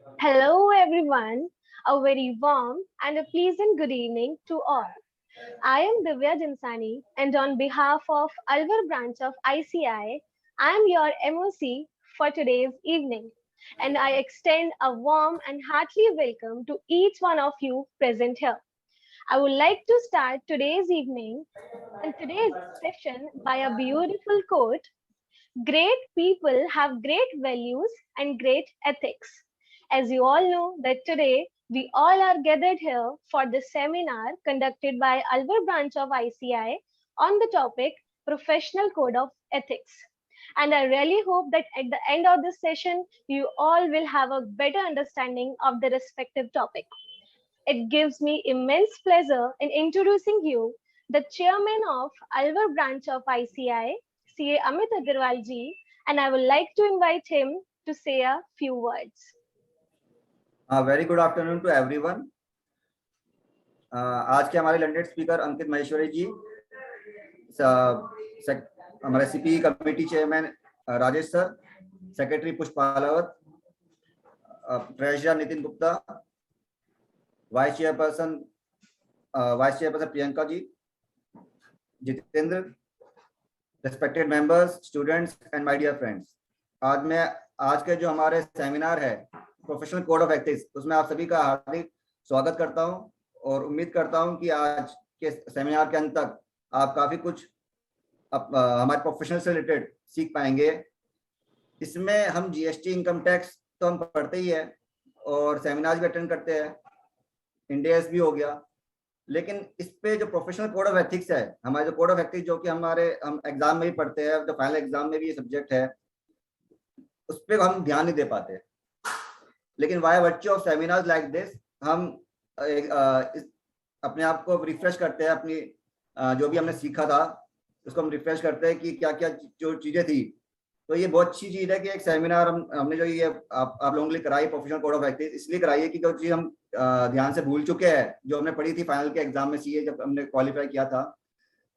Hello, everyone. A very warm and a pleasant good evening to all. I am Divya Jinsani, and on behalf of Alvar branch of ICI, I am your MOC for today's evening. And I extend a warm and hearty welcome to each one of you present here. I would like to start today's evening and today's session by a beautiful quote. Great people have great values and great ethics. As you all know that today we all are gathered here for this seminar conducted by Alvar branch of ICI on the topic Professional Code of Ethics. And I really hope that at the end of this session, you all will have a better understanding of the respective topic. It gives me immense pleasure in introducing you the chairman of Alvar branch of ICI, CA Amit Agarwal ji, and I would like to invite him to say a few words. Very good afternoon to everyone. आज के हमारे learned speaker Ankit Maheshwari ji, हमारे CP committee chairman Rajesh sir, secretary Pushpalawat, treasurer Nitin Gupta, vice chairperson Priyanka ji, Jitendra, respected members, students and my dear friends. आज के जो हमारे seminar है professional code of ethics, उसमें आप सभी का हार्दिक स्वागत करता हूं और उम्मीद करता हूं कि आज के सेमिनार के अंत तक आप काफी कुछ हमारे प्रोफेशनल से रिलेटेड सीख पाएंगे। इसमें हम जीएसटी, इनकम टैक्स तो हम पढ़ते ही है और सेमिनार भी अटेंड करते हैं, इंडियस भी हो गया, लेकिन इस पे जो प्रोफेशनल कोड ऑफ एथिक्स है, हमारे जो कोड ऑफ एथिक्स जो कि हम एग्जाम में भी पढ़ते हैं, जो फाइनल एग्जाम में भी ये सब्जेक्ट है, उस पर हम ध्यान नहीं दे पाते। लेकिन by virtue of seminars like this हम अपने आप को रिफ्रेश करते हैं, अपनी जो भी हमने सीखा था उसको हम रिफ्रेश करते हैं कि क्या क्या जो चीजें थी। तो ये बहुत अच्छी चीज है कि एक सेमिनार हमने जो ये आप लोगों के लिए कराई प्रोफेशनल कोड ऑफ एथिक्स, इसलिए कराई है कि जो चीज हम ध्यान से भूल चुके हैं, जो हमने पढ़ी थी फाइनल के एग्जाम में सीए जब हमने क्वालिफाई किया था,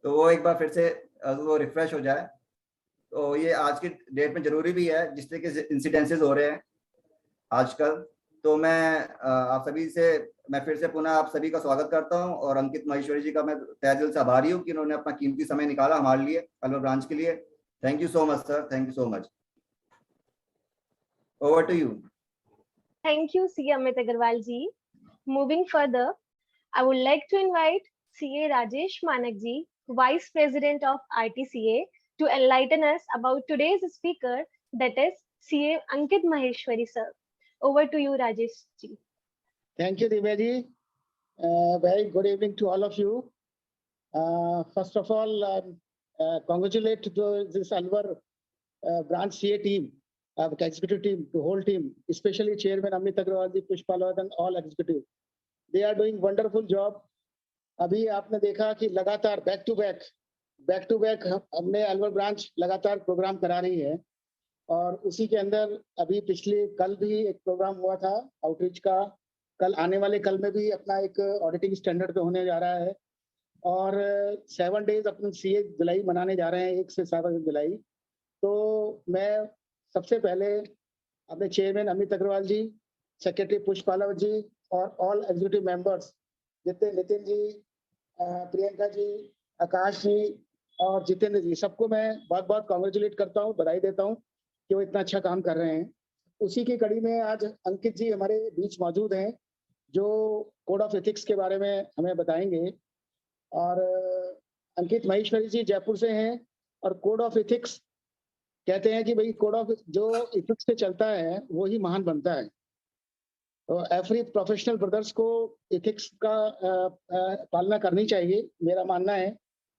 तो वो एक बार फिर से वो रिफ्रेश हो जाए। तो ये आज की डेट में जरूरी भी है, जिस तरह के इंसिडेंसेस हो रहे हैं आजकल। तो मैं फिर से पुनः आप सभी का स्वागत करता हूं और अंकित महेश्वरी जी का मैं तहे दिल से आभारी हूं कि उन्होंने अपना कीमती समय निकाला हमारे लिए, अलवर ब्रांच के लिए। Thank you so much sir, thank you so much. Over to you. Thank you, CA Amit Agarwal ji. Moving further, I would like to invite CA Rajesh Manak ji, Vice President of RTCA, to enlighten us about today's speaker, that is CA Ankit Maheshwari sir. Over to you, Rajesh ji. Thank you, Divya ji. Very good evening to all of you. First of all, congratulate to this Alvar branch CA team, executive team, the whole team, especially Chairman Amit Agarwal ji, Pushpalawat and all executive. They are doing wonderful job. अभी आपने देखा कि लगातार back to back हमने Alwar branch लगातार programme करा रही है, और उसी के अंदर अभी कल भी एक प्रोग्राम हुआ था आउटरीच का। कल आने वाले कल में भी अपना एक ऑडिटिंग स्टैंडर्ड पे होने जा रहा है, और 7 डेज अपने सीए जुलाई मनाने जा रहे हैं, 1 से 7 जुलाई। तो मैं सबसे पहले अपने चेयरमैन अमित अग्रवाल जी, सेक्रेटरी पुष्पालावत जी और ऑल एग्जीक्यूटिव मेंबर्स जितने नितिन जी, प्रियंका जी, आकाश जी और जितेंद्र जी, सबको मैं बहुत बहुत कॉन्ग्रेचुलेट करता हूँ, बधाई देता हूँ कि वो इतना अच्छा काम कर रहे हैं। उसी की कड़ी में आज अंकित जी हमारे बीच मौजूद हैं, जो कोड ऑफ एथिक्स के बारे में हमें बताएंगे। और अंकित महेश्वरी जी जयपुर से हैं, और कोड ऑफ एथिक्स कहते हैं कि भाई कोड ऑफ जो एथिक्स से चलता है वो ही महान बनता है। तो एवरी प्रोफेशनल ब्रदर्स को एथिक्स का पालना करनी चाहिए, मेरा मानना है।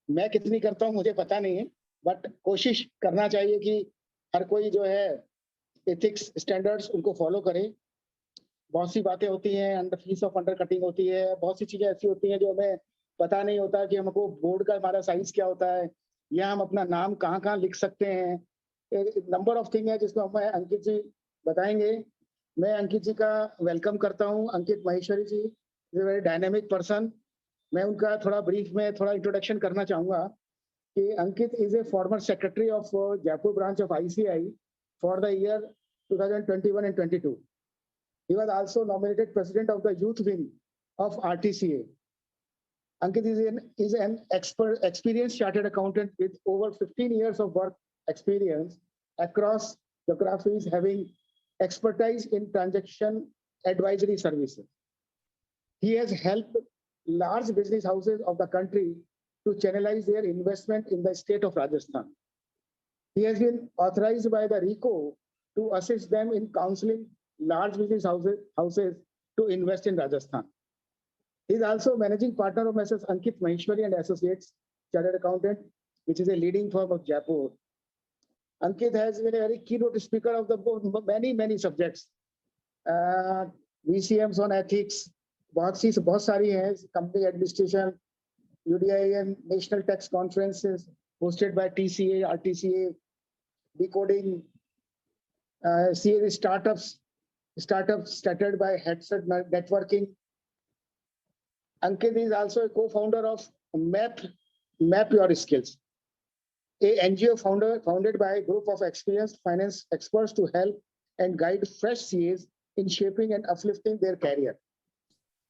मैं कितनी करता हूँ मुझे पता नहीं है, बट कोशिश करना चाहिए कि हर कोई जो है एथिक्स स्टैंडर्ड्स उनको फॉलो करे। बहुत सी बातें होती हैं, फीस ऑफ अंडर कटिंग होती है, बहुत सी चीजें ऐसी होती हैं जो हमें पता नहीं होता कि हमको बोर्ड का हमारा साइज क्या होता है, या हम अपना नाम कहाँ कहाँ लिख सकते हैं। नंबर ऑफ थिंग है जिसको हमें अंकित जी बताएंगे। मैं अंकित जी का वेलकम करता हूँ। अंकित महेश्वरी जी इज वेरी डायनेमिक पर्सन। मैं उनका थोड़ा ब्रीफ में थोड़ा इंट्रोडक्शन करना चाहूँगा कि Ankit is a former secretary of Jaipur branch of ICI for the year 2021 and 22. He was also nominated president of the youth wing of RTCA. Ankit is an experienced chartered accountant with over 15 years of work experience across geographies, having expertise in transaction advisory services. He has helped large business houses of the country to channelize their investment in the state of Rajasthan. He has been authorized by the RICO to assist them in counseling large business houses to invest in Rajasthan. He is also managing partner of Messrs. Ankit Maheshwari and Associates, Chartered Accountant, which is a leading firm of Jaipur. Ankit has been a very keynote speaker of the many subjects. VCMs on ethics, बहुत सारी हैं, company administration, UDI and national tax conferences hosted by TCA, RTCA, decoding, CA startups started by Headset Networking. Ankit is also a co-founder of Map Your Skills, a NGO founded by a group of experienced finance experts to help and guide fresh CAs in shaping and uplifting their career.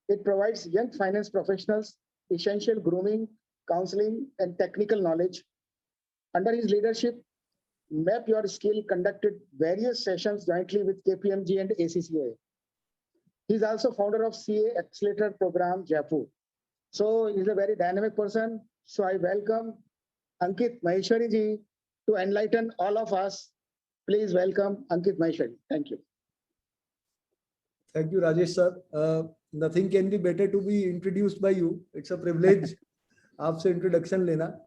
It provides young finance professionals essential grooming, counseling, and technical knowledge. Under his leadership, Map Your Skill conducted various sessions jointly with KPMG and ACCA. He is also founder of CA Accelerator Program, Jaipur. So he's a very dynamic person. So I welcome Ankit Maheshwari ji to enlighten all of us. Please welcome Ankit Maheshwari. Thank you. Thank you, Rajesh sir. Nothing can be better to be introduced by you. It's a privilege आपसे introduction लेना.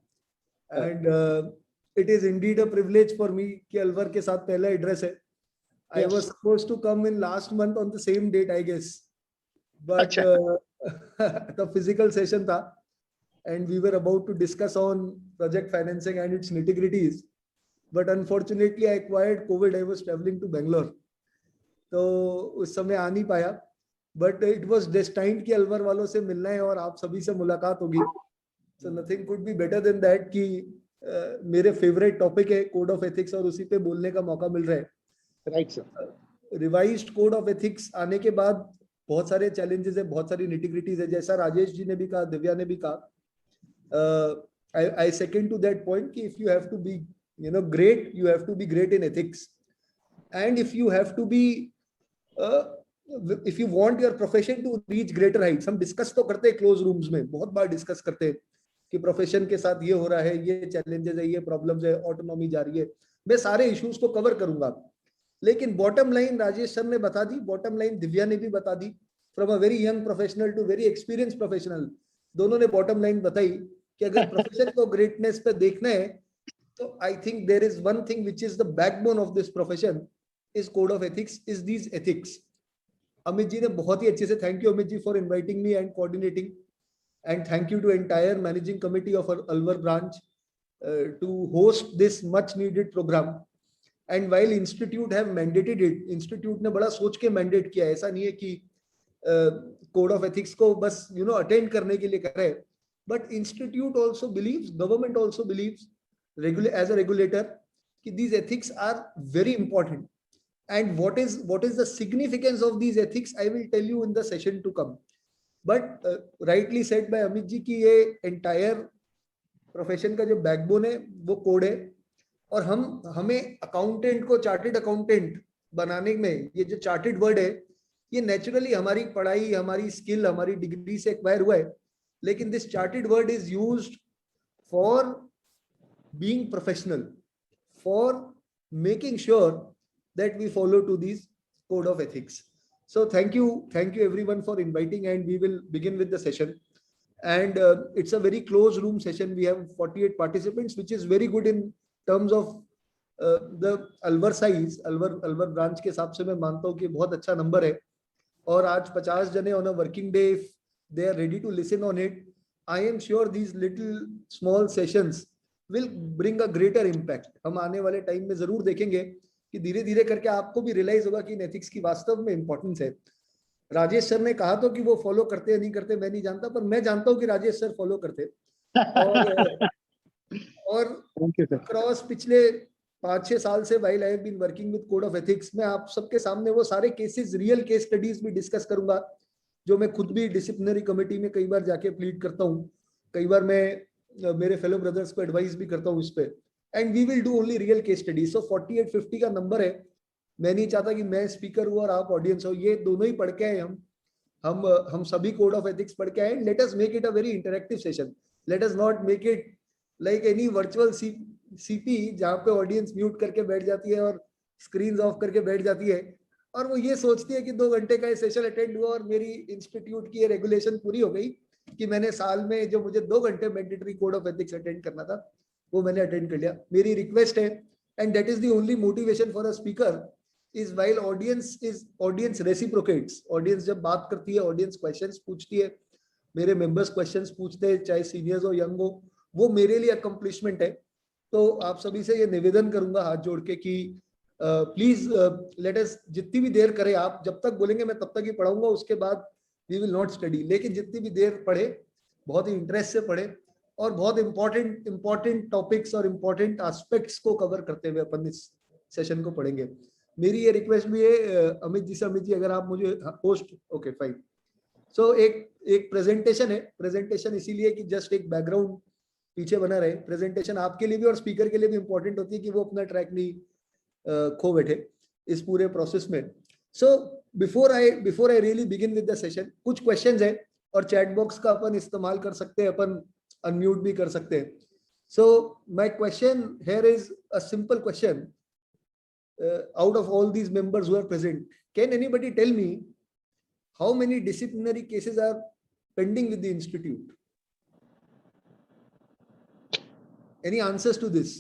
And it is indeed a privilege for me कि अलवर के साथ पहला address है. I was supposed to come in last month on the same date, I guess. But the physical session था, and we were about to discuss on project financing and its nitty-gritties. But unfortunately, I acquired COVID. I was traveling to Bangalore. तो उस समय आ नहीं पाया. But it was destined कि अलवर वालों से मिलना है और आप सभी से मुलाकात होगी. So nothing could be better than that कि मेरे favorite topic है code of ethics और उसी पे बोलने का मौका मिल रहा है. Right, sir. Revised code of ethics आने के बाद बहुत सारे challenges है, बहुत सारी nitty-gritties है. जैसा राजेश जी ने भी कहा, दिव्या ने भी कहा. I second to that point कि if you have to be, great, you have to be great in ethics. And if you have to be if you want your profession to reach greater heights, हम discuss तो करते हैं close rooms में, बहुत बार discuss करते हैं कि profession के साथ ये हो रहा है, ये challenges है, ये problems है, autonomy जा रही है. मैं सारे issues को cover करूंगा. लेकिन bottom line राजेश सर ने बता दी, bottom line दिव्या ने भी बता दी. From a very young professional to very experienced professional, दोनों ने bottom line बताई कि अगर profession को greatness पे देखना है, तो I think there is one thing which is the backbone of this profession is code of ethics, is these ethics. Amit ji ने बहुत ही अच्छे से, thank you Amit ji for inviting me and coordinating, and thank you to entire managing committee of our Alwar branch to host this much needed program. And while institute have mandated it, institute ने बड़ा सोच के mandate किया. ऐसा नहीं है कि code of ethics को बस attend करने के लिए कर रहे हैं. But institute also believes, government also believes, as a regulator, कि these ethics are very important. And what is the significance of these ethics, I will tell you in the session to come. But rightly said by Amit ji कि ये entire profession का जो backbone है वो code है, और हमें accountant को chartered accountant बनाने में ये जो chartered word है ये naturally हमारी पढ़ाई, हमारी skill, हमारी degree से acquire हुआ है. लेकिन this chartered word is used for being professional, for making sure that we follow to these code of ethics. So thank you everyone for inviting, and we will begin with the session. And it's a very close room session. We have 48 participants, which is very good in terms of the Alwar size. Alwar branch के हिसाब से मैं मानता हूँ कि बहुत अच्छा number है. और आज 50 जने on a working day, if they are ready to listen on it, I am sure these little small sessions will bring a greater impact. हम आने वाले टाइम में जरूर देखेंगे कि धीरे धीरे करके आपको भी रियलाइज होगा कि एथिक्स की वास्तव में इंपॉर्टेंस है. राजेश सर ने कहा तो कि वो फॉलो करते हैं नहीं करते मैं नहीं जानता, पर मैं जानता हूं कि राजेश सर फॉलो करते. और क्रॉस पिछले 5-6 साल से while I have been working with code of ethics, मैं आप सबके सामने वो सारे केसेस, रियल केस स्टडीज भी डिस्कस करूंगा जो मैं खुद भी डिसिप्लिनरी कमेटी में कई बार जाके प्लीड करता हूँ, कई बार मैं मेरे फेलो ब्रदर्स को एडवाइस भी करता हूँ इस पे, and we will do only real case studies. So 4850 का नंबर है। मैं नहीं चाहता कि मैं स्पीकर हूँ और आप ऑडियंस हो, ये दोनों ही पढ़ के आए हम सभी कोड ऑफ एथिक्स पढ़ के आए। Let us make it a very interactive session, let us not make it like any virtual CP जहाँ पे ऑडियंस म्यूट करके बैठ जाती है और स्क्रीन ऑफ करके बैठ जाती है और वो ये सोचती है कि 2 घंटे का सेशन अटेंड हुआ और मेरी इंस्टीट्यूट की ये रेगुलेशन पूरी हो गई कि मैंने साल में जो मुझे 2 घंटे mandatory code of ethics attend करना था वो मैंने अटेंड कर लिया। मेरी रिक्वेस्ट है, and that is the only motivation for a speaker, is while audience reciprocates. Audience जब बात करती है, ऑडियंस क्वेश्चंस पूछती है, मेरे मेंबर्स क्वेश्चंस पूछते हैं, चाहे सीनियर्स हो यंग हो, वो मेरे लिए अकम्प्लिशमेंट है। तो आप सभी से ये निवेदन करूंगा हाथ जोड़ के कि प्लीज लेट अस, जितनी भी देर करें आप, जब तक बोलेंगे मैं तब तक ही पढ़ाऊंगा, उसके बाद वी विल नॉट स्टडी, लेकिन जितनी भी देर पढ़े बहुत ही इंटरेस्ट से पढ़े और बहुत इंपॉर्टेंट टॉपिक्स और इंपॉर्टेंट एस्पेक्ट्स को कवर करते हुए अपन इस सेशन को पढ़ेंगे। मेरी ये रिक्वेस्ट भी है अमित जी, अगर आप मुझे होस्ट, ओके फाइन। सो एक प्रेजेंटेशन है, प्रेजेंटेशन इसीलिए कि जस्ट एक बैकग्राउंड पीछे बना रहे। प्रेजेंटेशन आपके लिए भी और स्पीकर के लिए भी इंपॉर्टेंट होती है कि वो अपना ट्रैक नहीं खो बैठे इस पूरे प्रोसेस में। So before I really begin with the session, कुछ क्वेश्चंस है और चैट बॉक्स का अपन इस्तेमाल कर सकते हैं, अपन अनम्यूट भी कर सकते हैं। So my question here is a simple question, out of all these members who are present, can anybody tell me how many disciplinary cases are pending with the institute? Any answers to this?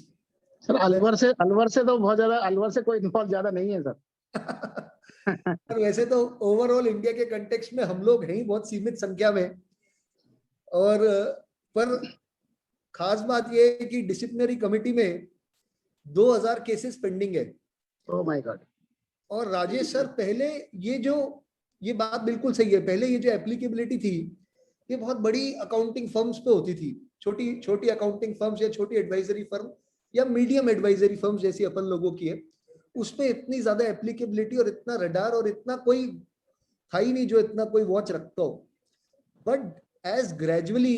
Sir Alwar से तो बहुत ज्यादा, अलवर से कोई involve ज्यादा नहीं है sir. पर वैसे तो ओवरऑल इंडिया के कंटेक्स्ट में हम लोग हैं ही बहुत सीमित संख्या में, और पर खास बात यह है कि डिसिप्लिनरी कमेटी में 2000 केसेस पेंडिंग है। Oh my God. और राजेश सर, पहले ये बात बिल्कुल सही है, पहले ये जो एप्लीकेबिलिटी थी ये बहुत बड़ी अकाउंटिंग फर्म्स पे होती थी, छोटी अकाउंटिंग फर्म्स या छोटी एडवाइजरी फर्म या मीडियम एडवाइजरी फर्म्स जैसी अपन लोगों की है, उस पे इतनी ज्यादा एप्लीकेबिलिटी और इतना रडार और इतना कोई था ही नहीं जो इतना कोई वॉच रखता हो। But as gradually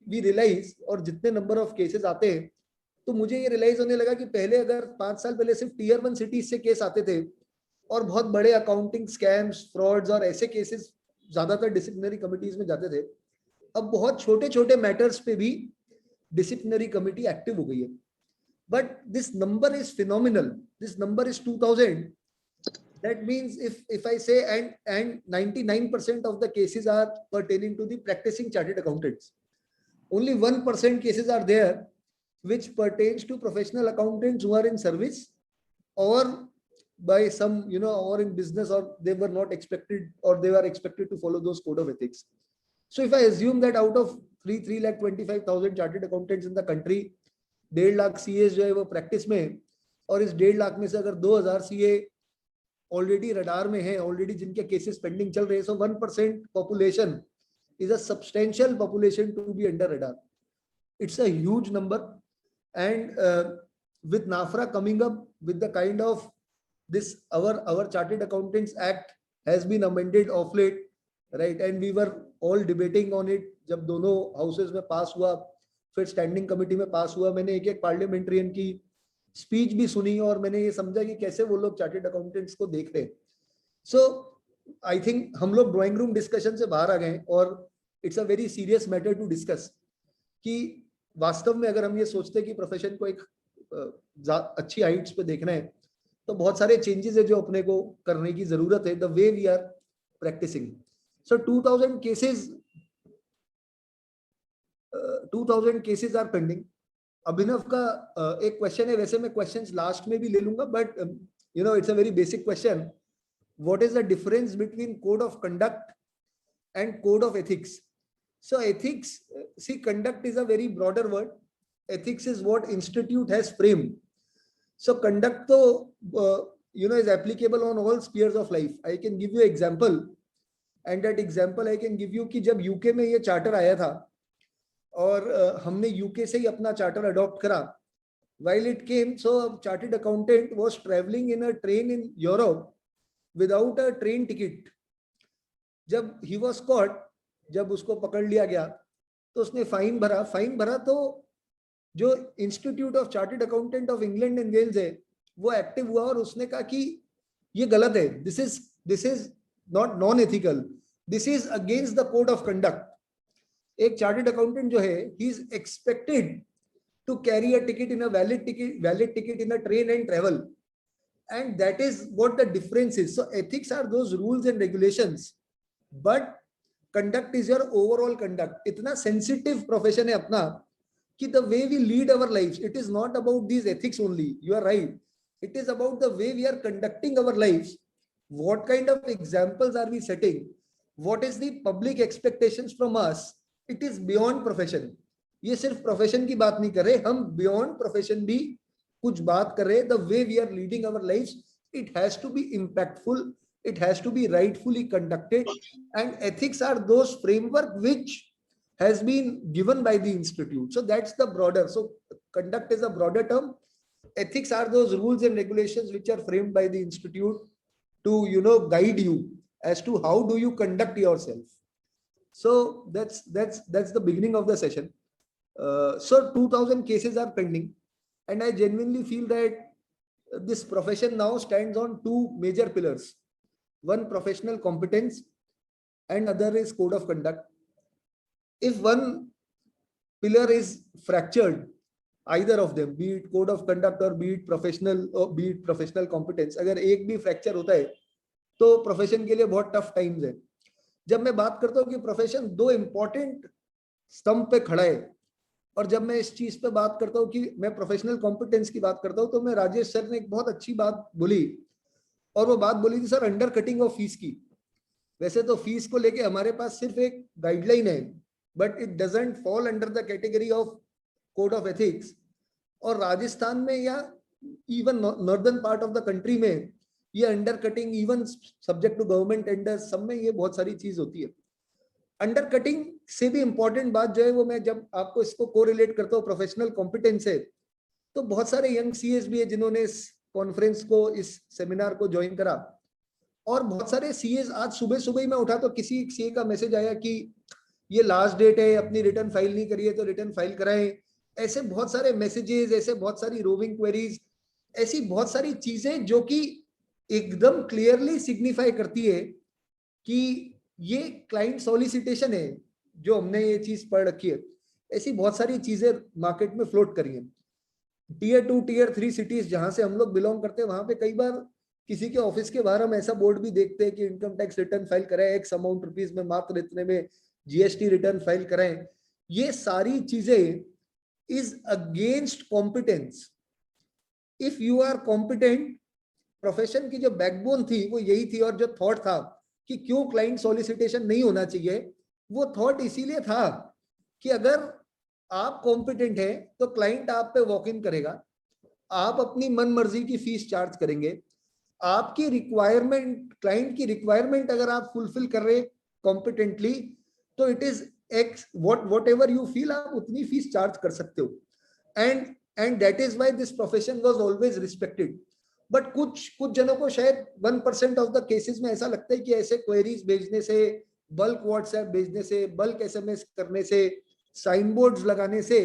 we realise, और जितने नंबर ऑफ केसेस आते हैं तो मुझे ये रियलाइज होने लगा कि पहले अगर 5 साल पहले सिर्फ टियर 1 सिटीज से केस आते थे और बहुत बड़े अकाउंटिंग स्कैम्स, फ्रॉड्स और ऐसे केसेस ज्यादातर डिसिप्लिनरी कमिटीज में जाते थे, अब बहुत छोटे मैटर्स पे भी डिसिप्लिनरी कमिटी एक्टिव हो गई है। But this number is phenomenal, this number is 2000. That means if I say and 99% of the cases are pertaining to the practicing chartered accountants, only 1% cases are there which pertains to professional accountants who are in service or by some, or in business, or they were not expected, or they were expected to follow those code of ethics. So if I assume that out of 3,25,000 chartered accountants in the country, 1.5 lakh CAs जो है वो practice में, और इस 1.5 लाख में से अगर 2000 CA already radar में है, ऑलरेडी जिनके केसेस पेंडिंग चल रहे हैं, so 1% population is a substantial population to be under radar. It's a huge number. And with NAFRA coming up with the kind of this, our Chartered Accountants Act has been amended of late, right? And we were all debating on it. जब दोनों houses में पास हुआ, फिर standing committee में पास हुआ, मैंने एक parliamentarian की स्पीच भी सुनी और मैंने ये समझा कि कैसे वो लोग चार्टेड अकाउंटेंट्स को देखते हैं। सो आई थिंक हम लोग ड्राइंग रूम डिस्कशन से बाहर आ गए और it's a very serious matter to discuss कि वास्तव में अगर हम ये सोचते हैं कि प्रोफेशन को एक अच्छी हाइट्स पे देखना है तो बहुत सारे चेंजेस है जो अपने को करने की जरूरत है, the way we are practising. So 2000 cases are pending. Abhinav का एक क्वेश्चन है, वैसे मैं क्वेश्चंस लास्ट में भी ले लूंगा, but it's a very basic question, what is the difference between code of conduct and code of ethics? So ethics, see, conduct is a very broader word. Ethics is what institute has framed. So conduct तो is applicable on all spheres of life. I can give you example, and that example I can give you कि जब UK में ये charter आया था और हमने UK से ही अपना चार्टर अडॉप्ट करा, while it came. So a chartered accountant was traveling in a train in Europe without a train ticket. जब he was caught, जब उसको पकड़ लिया गया तो उसने फाइन भरा तो जो institute of chartered accountant of England and Wales है वो एक्टिव हुआ और उसने कहा कि ये गलत है, this is not non ethical, this is against the code of conduct. एक चार्टर्ड अकाउंटेंट जो है he is expected to carry a ticket in a valid ticket in a train and travel, and that is what the difference is. So ethics are those rules and regulations, but conduct is your overall conduct. इतना sensitive profession है अपना कि the way we lead our lives, it is not about these ethics only. You are right. It is about the way we are conducting our lives. What kind of examples are we setting? What is the public expectations from us? It is beyond profession. ये सिर्फ profession की बात नहीं कर रहे, हम beyond profession भी कुछ बात कर रहे. The way we are leading our lives, it has to be impactful, it has to be rightfully conducted, and ethics are those framework which has been given by the institute. So that's the broader. So conduct is a broader term. Ethics are those rules and regulations which are framed by the institute to guide you as to how do you conduct yourself. So that's the beginning of the session. So 2000 cases are pending. And I genuinely feel that this profession now stands on two major pillars. One, professional competence, and other is code of conduct. If one pillar is fractured, either of them, be it code of conduct or be it professional competence, अगर एक भी fracture होता है तो profession के लिए बहुत tough times है. जब मैं बात करता हूँ कि प्रोफेशन दो इंपॉर्टेंट स्तंभ पे खड़ा है, और जब मैं इस चीज पे बात करता हूँ कि मैं प्रोफेशनल कॉम्पिटेंस की बात करता हूँ, तो मैं राजेश सर ने एक बहुत अच्छी बात बोली, और वो बात बोली थी sir under cutting of fees की. वैसे तो फीस को लेके हमारे पास सिर्फ एक गाइडलाइन है, but it doesn't fall under the category of code of ethics. और राजस्थान में या even northern part of the country में ये undercutting, even subject to government tenders, सब में ये बहुत सारी चीज होती है. अंडर कटिंग से भी इंपॉर्टेंट बात जो है वो मैं जब आपको इसको कोरिलेट करता हूँ प्रोफेशनल कॉम्पिटेंस से, तो बहुत सारे यंग सीएस भी है जिन्होंने इस कॉन्फ्रेंस को, इस सेमिनार को ज्वाइन करा. और बहुत सारे सीएस, आज सुबह सुबह ही मैं उठा तो किसी सीए का मैसेज आया कि ये लास्ट डेट है, अपनी रिटर्न फाइल नहीं करिए तो रिटर्न फाइल कराएं. ऐसे बहुत सारे मैसेजेस, ऐसे बहुत सारी रोविंग क्वेरीज, ऐसी बहुत सारी चीजें जो कि एकदम क्लियरली सिग्निफाई करती है कि ये क्लाइंट सॉलिसिटेशन है. जो हमने ये चीज पढ़ रखी है, ऐसी बहुत सारी चीजें मार्केट में फ्लोट करी हैं. टीयर 2 टीयर 3 सिटीज जहां से हम लोग बिलोंग करते हैं, वहां पे कई बार किसी के ऑफिस के बाहर हम ऐसा बोर्ड भी देखते हैं कि इनकम टैक्स रिटर्न फाइल कराएं एक्स अमाउंट रुपीज में, मात्र इतने में जीएसटी रिटर्न फाइल कराएं. ये सारी चीजें is against competence. If you are competent, profession की जो बैकबोन थी वो यही थी, और जो थॉट था कि क्यों क्लाइंट सॉलिसिटेशन नहीं होना चाहिए, वो थॉट इसीलिए था कि अगर आप कॉम्पिटेंट हैं तो क्लाइंट आप पे वॉक इन करेगा, आप अपनी मन मर्जी की फीस चार्ज करेंगे, आपकी रिक्वायरमेंट, क्लाइंट की रिक्वायरमेंट अगर आप फुलफिल कर रहे कॉम्पिटेंटली, तो it is x, what ever you feel, आप उतनी फीस चार्ज कर सकते हो. And that is why this profession was always respected. But कुछ जनों को शायद 1% ऑफ द केसेस में ऐसा लगता है कि ऐसे क्वेरीज भेजने से, बल्क व्हाट्सएप भेजने से, बल्क एसएमएस करने से, साइन बोर्ड्स लगाने से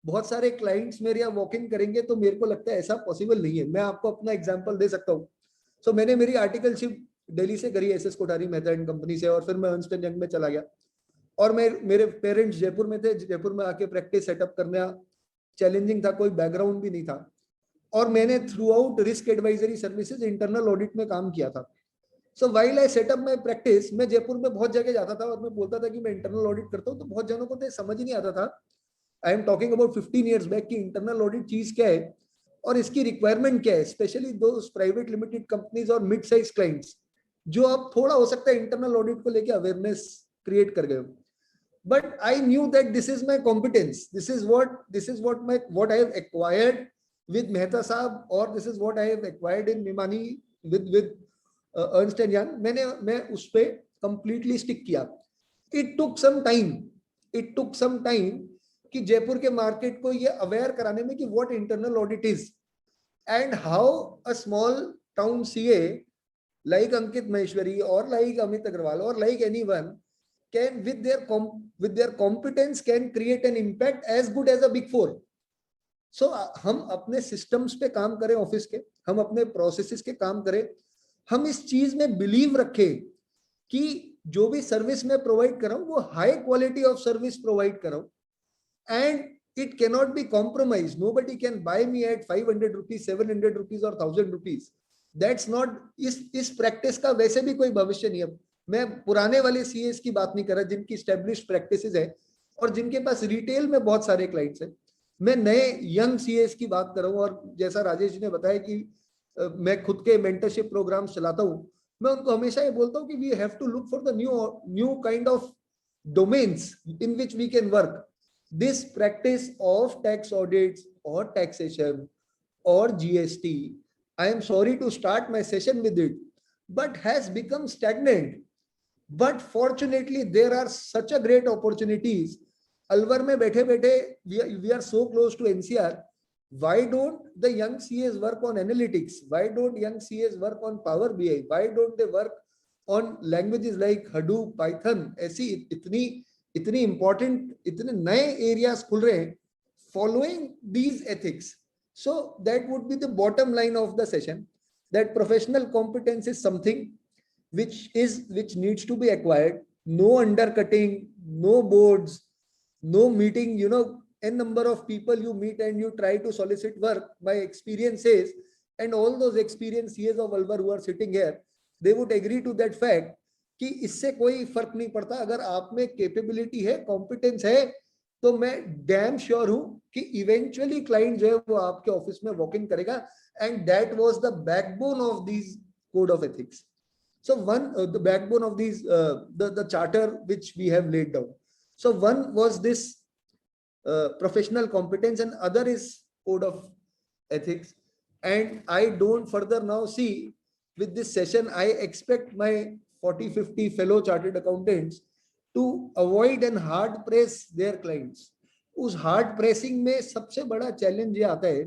बहुत सारे क्लाइंट्स मेरे यहाँ वॉक इन करेंगे. तो मेरे को लगता है ऐसा पॉसिबल नहीं है. मैं आपको अपना एग्जांपल दे सकता हूँ. सो मैंने मेरी आर्टिकलशिप दिल्ली से करी, SS Kothari Mehta and company से, और फिर मैं अर्न्स्ट एंड यंग में चला गया. और मेरे पेरेंट्स जयपुर में थे. जयपुर में आके प्रैक्टिस सेटअप करना चैलेंजिंग था, कोई बैकग्राउंड भी नहीं था. और मैंने through out risk advisory services, internal audit में काम किया था. सो while I setup my practice, मैं जयपुर में बहुत जगह जाता था और मैं बोलता था कि मैं इंटरनल ऑडिट करता हूँ, तो बहुत जनों को तो समझ ही नहीं आता था. आई am talking about 15 years back कि इंटरनल ऑडिट चीज क्या है और इसकी रिक्वायरमेंट क्या है, स्पेशली दोस प्राइवेट लिमिटेड कंपनीज और मिड साइज क्लाइंट्स जो अब थोड़ा हो सकता है इंटरनल ऑडिट को लेके अवेयरनेस क्रिएट कर गए. But I knew that this is my competence, this is what I have acquired with Mehta Saab, or this is what I have acquired in Mimani with Ernst and Young. मैं उस पे completely stick किया. It took some time कि जयपुर के market को ये aware कराने में कि what internal audit is and how a small town CA like Ankit Maheshwari or like Amit Agarwal or like anyone can with their competence can create an impact as good as a big four. So हम अपने systems पे काम करें office के, हम अपने processes के काम करें, हम इस चीज में बिलीव रखें कि जो भी सर्विस मैं प्रोवाइड कर रहा हूं वो high quality of service provide कर रहा हूं and it cannot be compromise. Nobody can buy me at 500 rupees, 700 rupees और 1000 rupees. दैट्स नॉट, इस प्रैक्टिस का वैसे भी कोई भविष्य नहीं है. मैं पुराने वाले सीएस की बात नहीं कर रहा जिनकी एस्टेब्लिश्ड प्रैक्टिसेस है और जिनके पास रिटेल में बहुत सारे क्लाइंट्स हैं. मैं नए यंग सीएस की बात कर रहा हूँ और जैसा राजेश जी ने बताया कि मैं खुद के मेंटरशिप प्रोग्राम चलाता हूँ, मैं उनको हमेशा ये बोलता हूँ कि we have to look for the new kind of domains in which we can work. This practice of tax audits और टैक्सेशन और GST, I am sorry to start my session with it, but has become stagnant. But fortunately, there are such a great opportunities. Alwar mein बैठे बैठे we are so close to NCR. Why don't the young CAs work on analytics? Why don't young CAs work on Power BI? Why don't they work on languages like Hadoop, Python? ऐसी इतनी important, इतने नए areas खुल रहे हैं following these ethics. So that would be the bottom line of the session, that professional competence is something which needs to be acquired. No undercutting, no boards, no meeting, n number of people you meet and you try to solicit work. My experience is, and all those experienced CAs of Alwar who are sitting here, they would agree to that fact कि इससे कोई फर्क नहीं पड़ता. अगर आप में capability है, कॉम्पिटेंस है, तो मैं डैम श्योर हूं कि इवेंचुअली क्लाइंट जो है वो आपके ऑफिस में वॉक इन करेगा. And that was the backbone of this code of ethics. So one the backbone of this the charter which we have laid down. So one was this professional competence and other is code of ethics. And I don't further now see with this session, I expect my 40-50 fellow chartered accountants to avoid and hard press their clients. उस hard pressing में सबसे बड़ा challenge ये आता है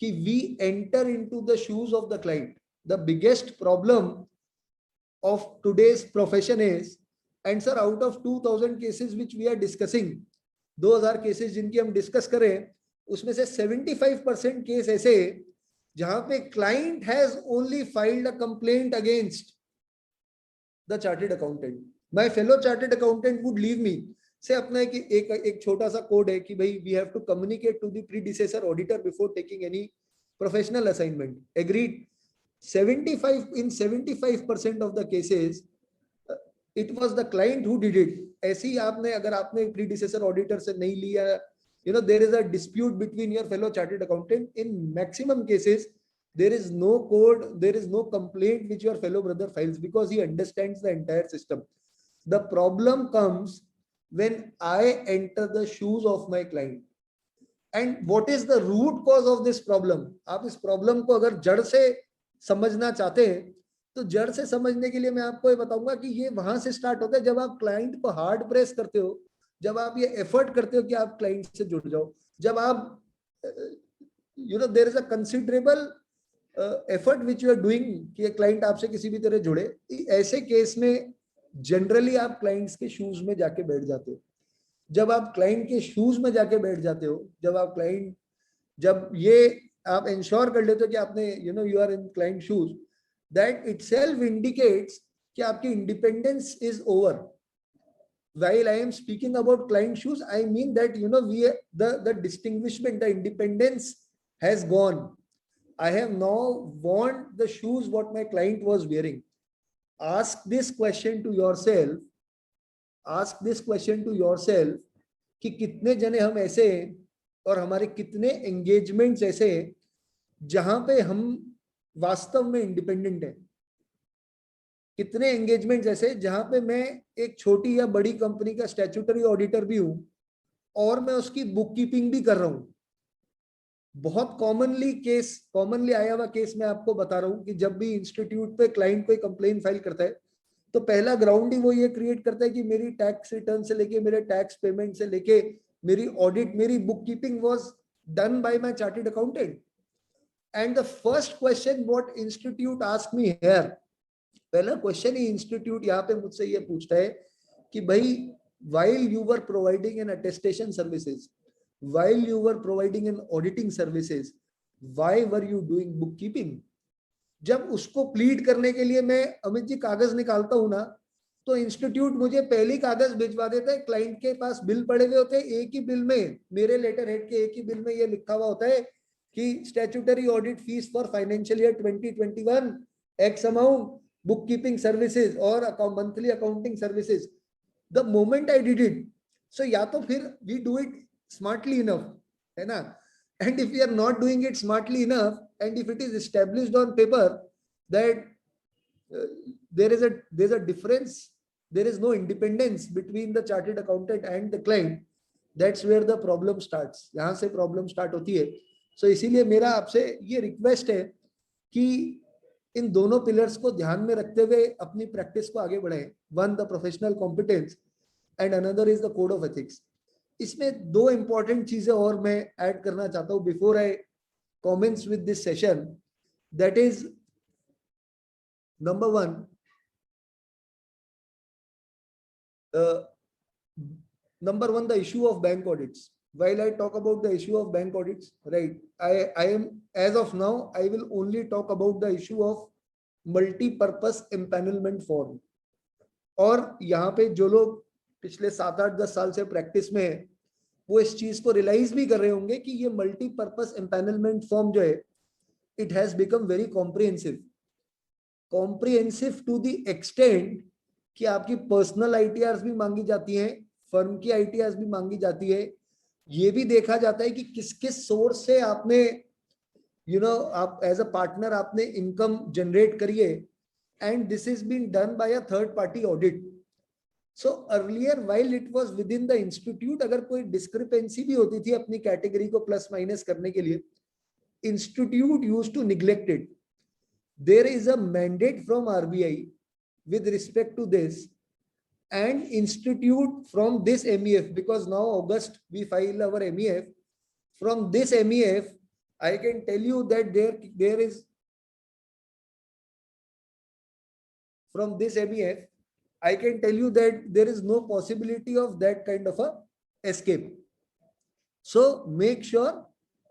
कि we enter into the shoes of the client. The biggest problem of today's profession is, and sir, out of 2000 cases which we are discussing, 2000 cases जिनकी हम discuss करें, उसमें से 75% केस ऐसे जहां पे client has only filed a complaint against the chartered accountant. My fellow chartered accountant would leave me. से अपना एक छोटा सा कोड है कि भाई we have to communicate to the predecessor auditor before taking any professional assignment. Agreed. 75% of the cases it was the client who did it. ऐसे ही आपने अगर आपने predecessor auditor से नहीं लिया, there is a dispute between your fellow chartered accountant. In maximum cases, there is no code, there is no complaint which your fellow brother files because he understands the entire system. The problem comes when I enter the shoes of my client. And what is the root cause of this problem? आप इस problem को अगर जड़ से समझना चाहते हैं तो जड़ से समझने के लिए मैं आपको ये बताऊंगा कि ये वहां से स्टार्ट होता है जब आप क्लाइंट को हार्ड प्रेस करते हो, जब आप ये एफर्ट करते हो कि आप क्लाइंट से जुड़ जाओ, जब आप there is a considerable effort which you are doing कि क्लाइंट आपसे किसी भी तरह जुड़े. ऐसे केस में जनरली आप क्लाइंट्स के शूज में जाके बैठ जाते हो. जब आप क्लाइंट के शूज में जाके बैठ जाते हो, जब ये आप इंश्योर कर लेते हो कि आपने you are in client shoes, that itself indicates कि आपकी independence is over. While I am speaking about client shoes, I mean that the distinguishment, the independence has gone. I have now worn the shoes what my client was wearing. Ask this question to yourself. Ask this question to yourself कि कितने जने हम ऐसे हैं और हमारे कितने engagements ऐसे हैं जहां पे हम वास्तव में इंडिपेंडेंट हैं. कितने एंगेजमेंट जैसे जहां पे मैं एक छोटी या बड़ी कंपनी का स्टैट्यूटरी ऑडिटर भी हूं और मैं उसकी बुक कीपिंग भी कर रहा हूं. बहुत कॉमनली आया हुआ केस मैं आपको बता रहा हूं कि जब भी इंस्टीट्यूट पे क्लाइंट कोई कंप्लेन फाइल करता है तो पहला ग्राउंड ही वो ये क्रिएट करता है कि मेरी टैक्स रिटर्न से लेके मेरे टैक्स पेमेंट से लेके मेरी ऑडिट, मेरी book keeping was done by my chartered accountant. And the first question what institute ask me here, पहला क्वेश्चन ही इंस्टीट्यूट यहाँ पे मुझसे ये पूछता है कि भाई while you were providing an attestation services, while you were providing an auditing services, why were you doing bookkeeping? जब उसको प्लीड करने के लिए मैं अमित जी कागज निकालता हूं ना, तो इंस्टीट्यूट मुझे पहले कागज भिजवा देता है. क्लाइंट के पास बिल पड़े हुए होते हैं, एक ही बिल में, मेरे लेटर हेड के एक ही बिल में ये लिखा हुआ होता है कि statutory audit fees for financial year 2021 X amount, book keeping services और monthly accounting services. The moment I did it, so या तो फिर we do it smartly enough, है ना? And if we are not doing it smartly enough, and if it is established on paper that there's a difference, there is no independence between the chartered accountant and the client, that's where the problem starts. यहाँ से problem start होती है. So इसीलिए मेरा आपसे ये request है कि इन दोनों पिलर्स को ध्यान में रखते हुए अपनी प्रैक्टिस को आगे बढ़ाएं. One, the professional competence, and another is the code of ethics. इसमें दो इंपॉर्टेंट चीजें और मैं ऐड करना चाहता हूं before I comments with this session. That is number one, the issue of bank audits. While I talk about the issue of bank audits, right, I am, as of now, I will only talk about the issue of multi-purpose empanelment form. और यहाँ पे जो लोग पिछले 7-8-10 साल से practice में है, वो इस चीज को रियलाइज भी कर रहे होंगे कि ये मल्टीपर्पस एम्पैनलमेंट फॉर्म जो है, it has become very comprehensive to the extent कि आपकी पर्सनल आईटीआर्स भी मांगी जाती हैं, फर्म की आईटीआर्स भी मांगी जाती है. ये भी देखा जाता है कि किस किस सोर्स से आपने आप एज अ पार्टनर आपने इनकम जनरेट करी है, and this is been done by a third party audit. So earlier while it was within the institute, अगर कोई डिस्क्रिपेंसी भी होती थी अपनी कैटेगरी को प्लस माइनस करने के लिए, institute used to neglect it. There is a mandate from RBI with respect to this, and institute from this MEF, because now August we file our MEF. From this MEF, I can tell you that there is, from this MEF, I can tell you that there is no possibility of that kind of a escape. So make sure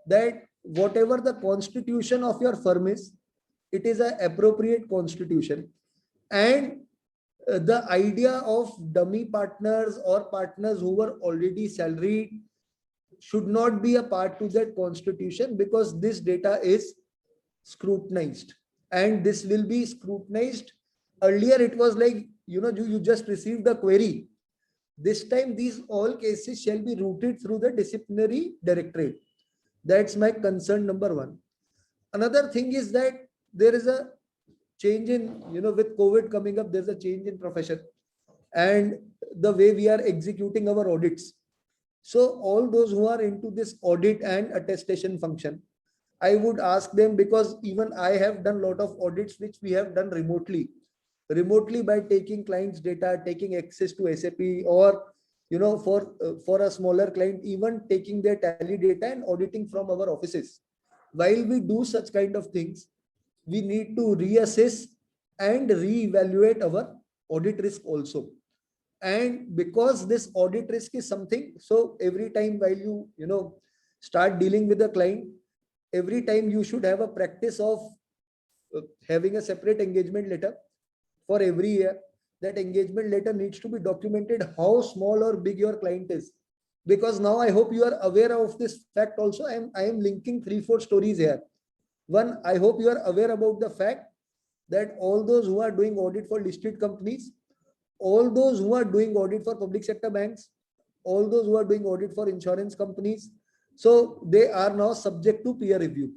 that whatever the constitution of your firm is, it is an appropriate constitution. And the idea of dummy partners or partners who were already salaried should not be a part to that constitution, because this data is scrutinized, and this will be scrutinized. Earlier it was like, you just received the query. This time these all cases shall be routed through the disciplinary directorate. That's my concern number one. Another thing is that there is a change in, with COVID coming up, there's a change in profession and the way we are executing our audits. So all those who are into this audit and attestation function, I would ask them, because even I have done a lot of audits which we have done remotely by taking clients' data, taking access to SAP, or for a smaller client, even taking their tally data and auditing from our offices. While we do such kind of things, we need to reassess and reevaluate our audit risk also. And because this audit risk is something, so every time while you start dealing with a client, every time you should have a practice of having a separate engagement letter for every year. That engagement letter needs to be documented how small or big your client is, because now I hope you are aware of this fact also. I am linking 3-4 stories here. One, I hope you are aware about the fact that all those who are doing audit for listed companies, all those who are doing audit for public sector banks, all those who are doing audit for insurance companies, so they are now subject to peer review.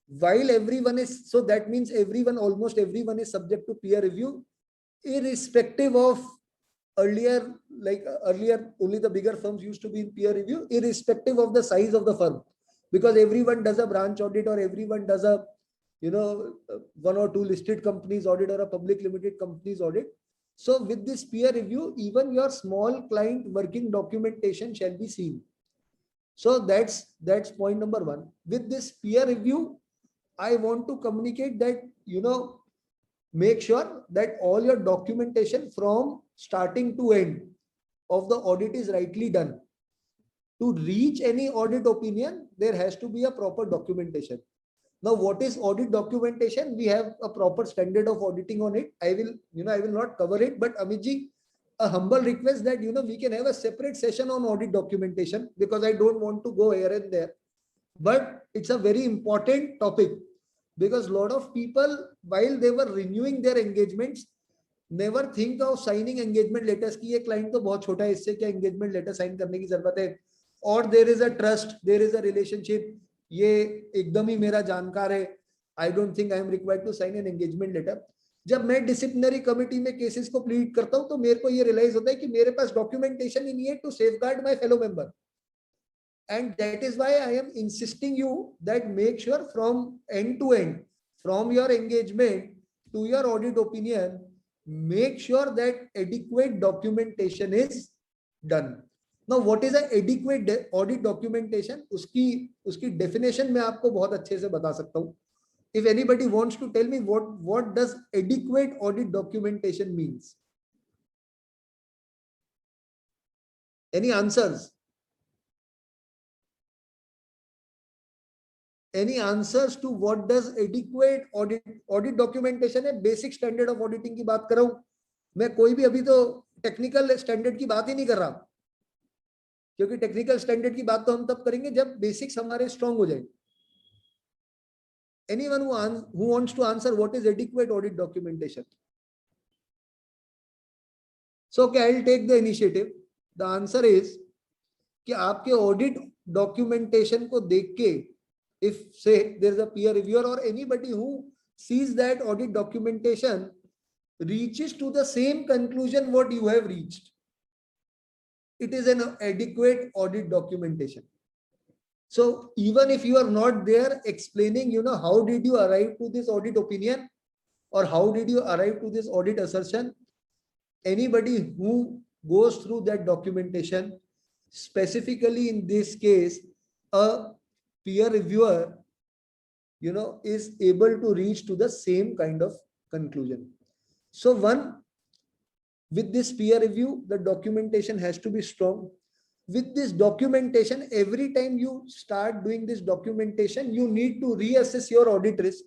While everyone is, so that means almost everyone is subject to peer review, irrespective of earlier only the bigger firms used to be in peer review, irrespective of the size of the firm. Because everyone does a branch audit, or everyone does a 1 or 2 listed companies audit or a public limited companies audit. So with this peer review, even your small client working documentation shall be seen. So that's point number one. With this peer review, I want to communicate that, make sure that all your documentation from starting to end of the audit is rightly done. To reach any audit opinion, there has to be a proper documentation. Now, what is audit documentation? We have a proper standard of auditing on it. I will not cover it, but Amitji, a humble request that, we can have a separate session on audit documentation, because I don't want to go here and there. But it's a very important topic, because a lot of people, while they were renewing their engagements, never think of signing engagement letters कि ये client तो बहुत छोटा है, इससे क्या engagement letter sign करने की जरूरत है, और there is a trust, there is a relationship, ये एकदम ही मेरा जानकार है, I don't think I am required to sign an engagement letter. जब मैं डिसिप्लिनरी कमिटी में केसेस को प्लीड करता हूं, तो मेरे को ये रियलाइज होता है कि मेरे पास डॉक्यूमेंटेशन ही नहीं है to safeguard my fellow member. And that is why I am insisting you that make sure from end to end, from your engagement to your audit opinion, make sure that adequate documentation is done. Now, what is an adequate audit documentation? उसकी definition मैं आपको बहुत अच्छे से बता सकता हूँ. If anybody wants to tell me what does adequate audit documentation means? Any answers? Any answers to what does adequate audit documentation है? Basic standard of auditing की बात कर रहा हूं मैं, कोई भी अभी तो टेक्निकल स्टैंडर्ड की बात ही नहीं कर रहा, क्योंकि टेक्निकल स्टैंडर्ड की बात तो हम तब करेंगे जब बेसिक्स हमारे स्ट्रांग हो जाए. Anyone who wants to answer what is adequate audit documentation? So okay, I'll take the initiative. The answer is कि आपके audit documentation को देख के, if say there is a peer reviewer or anybody who sees that audit documentation reaches to the same conclusion what you have reached, it is an adequate audit documentation. So even if you are not there explaining, how did you arrive to this audit opinion, or how did you arrive to this audit assertion, anybody who goes through that documentation, specifically in this case, a peer reviewer, is able to reach to the same kind of conclusion. So one, with this peer review, the documentation has to be strong. With this documentation, every time you start doing this documentation, you need to reassess your audit risk.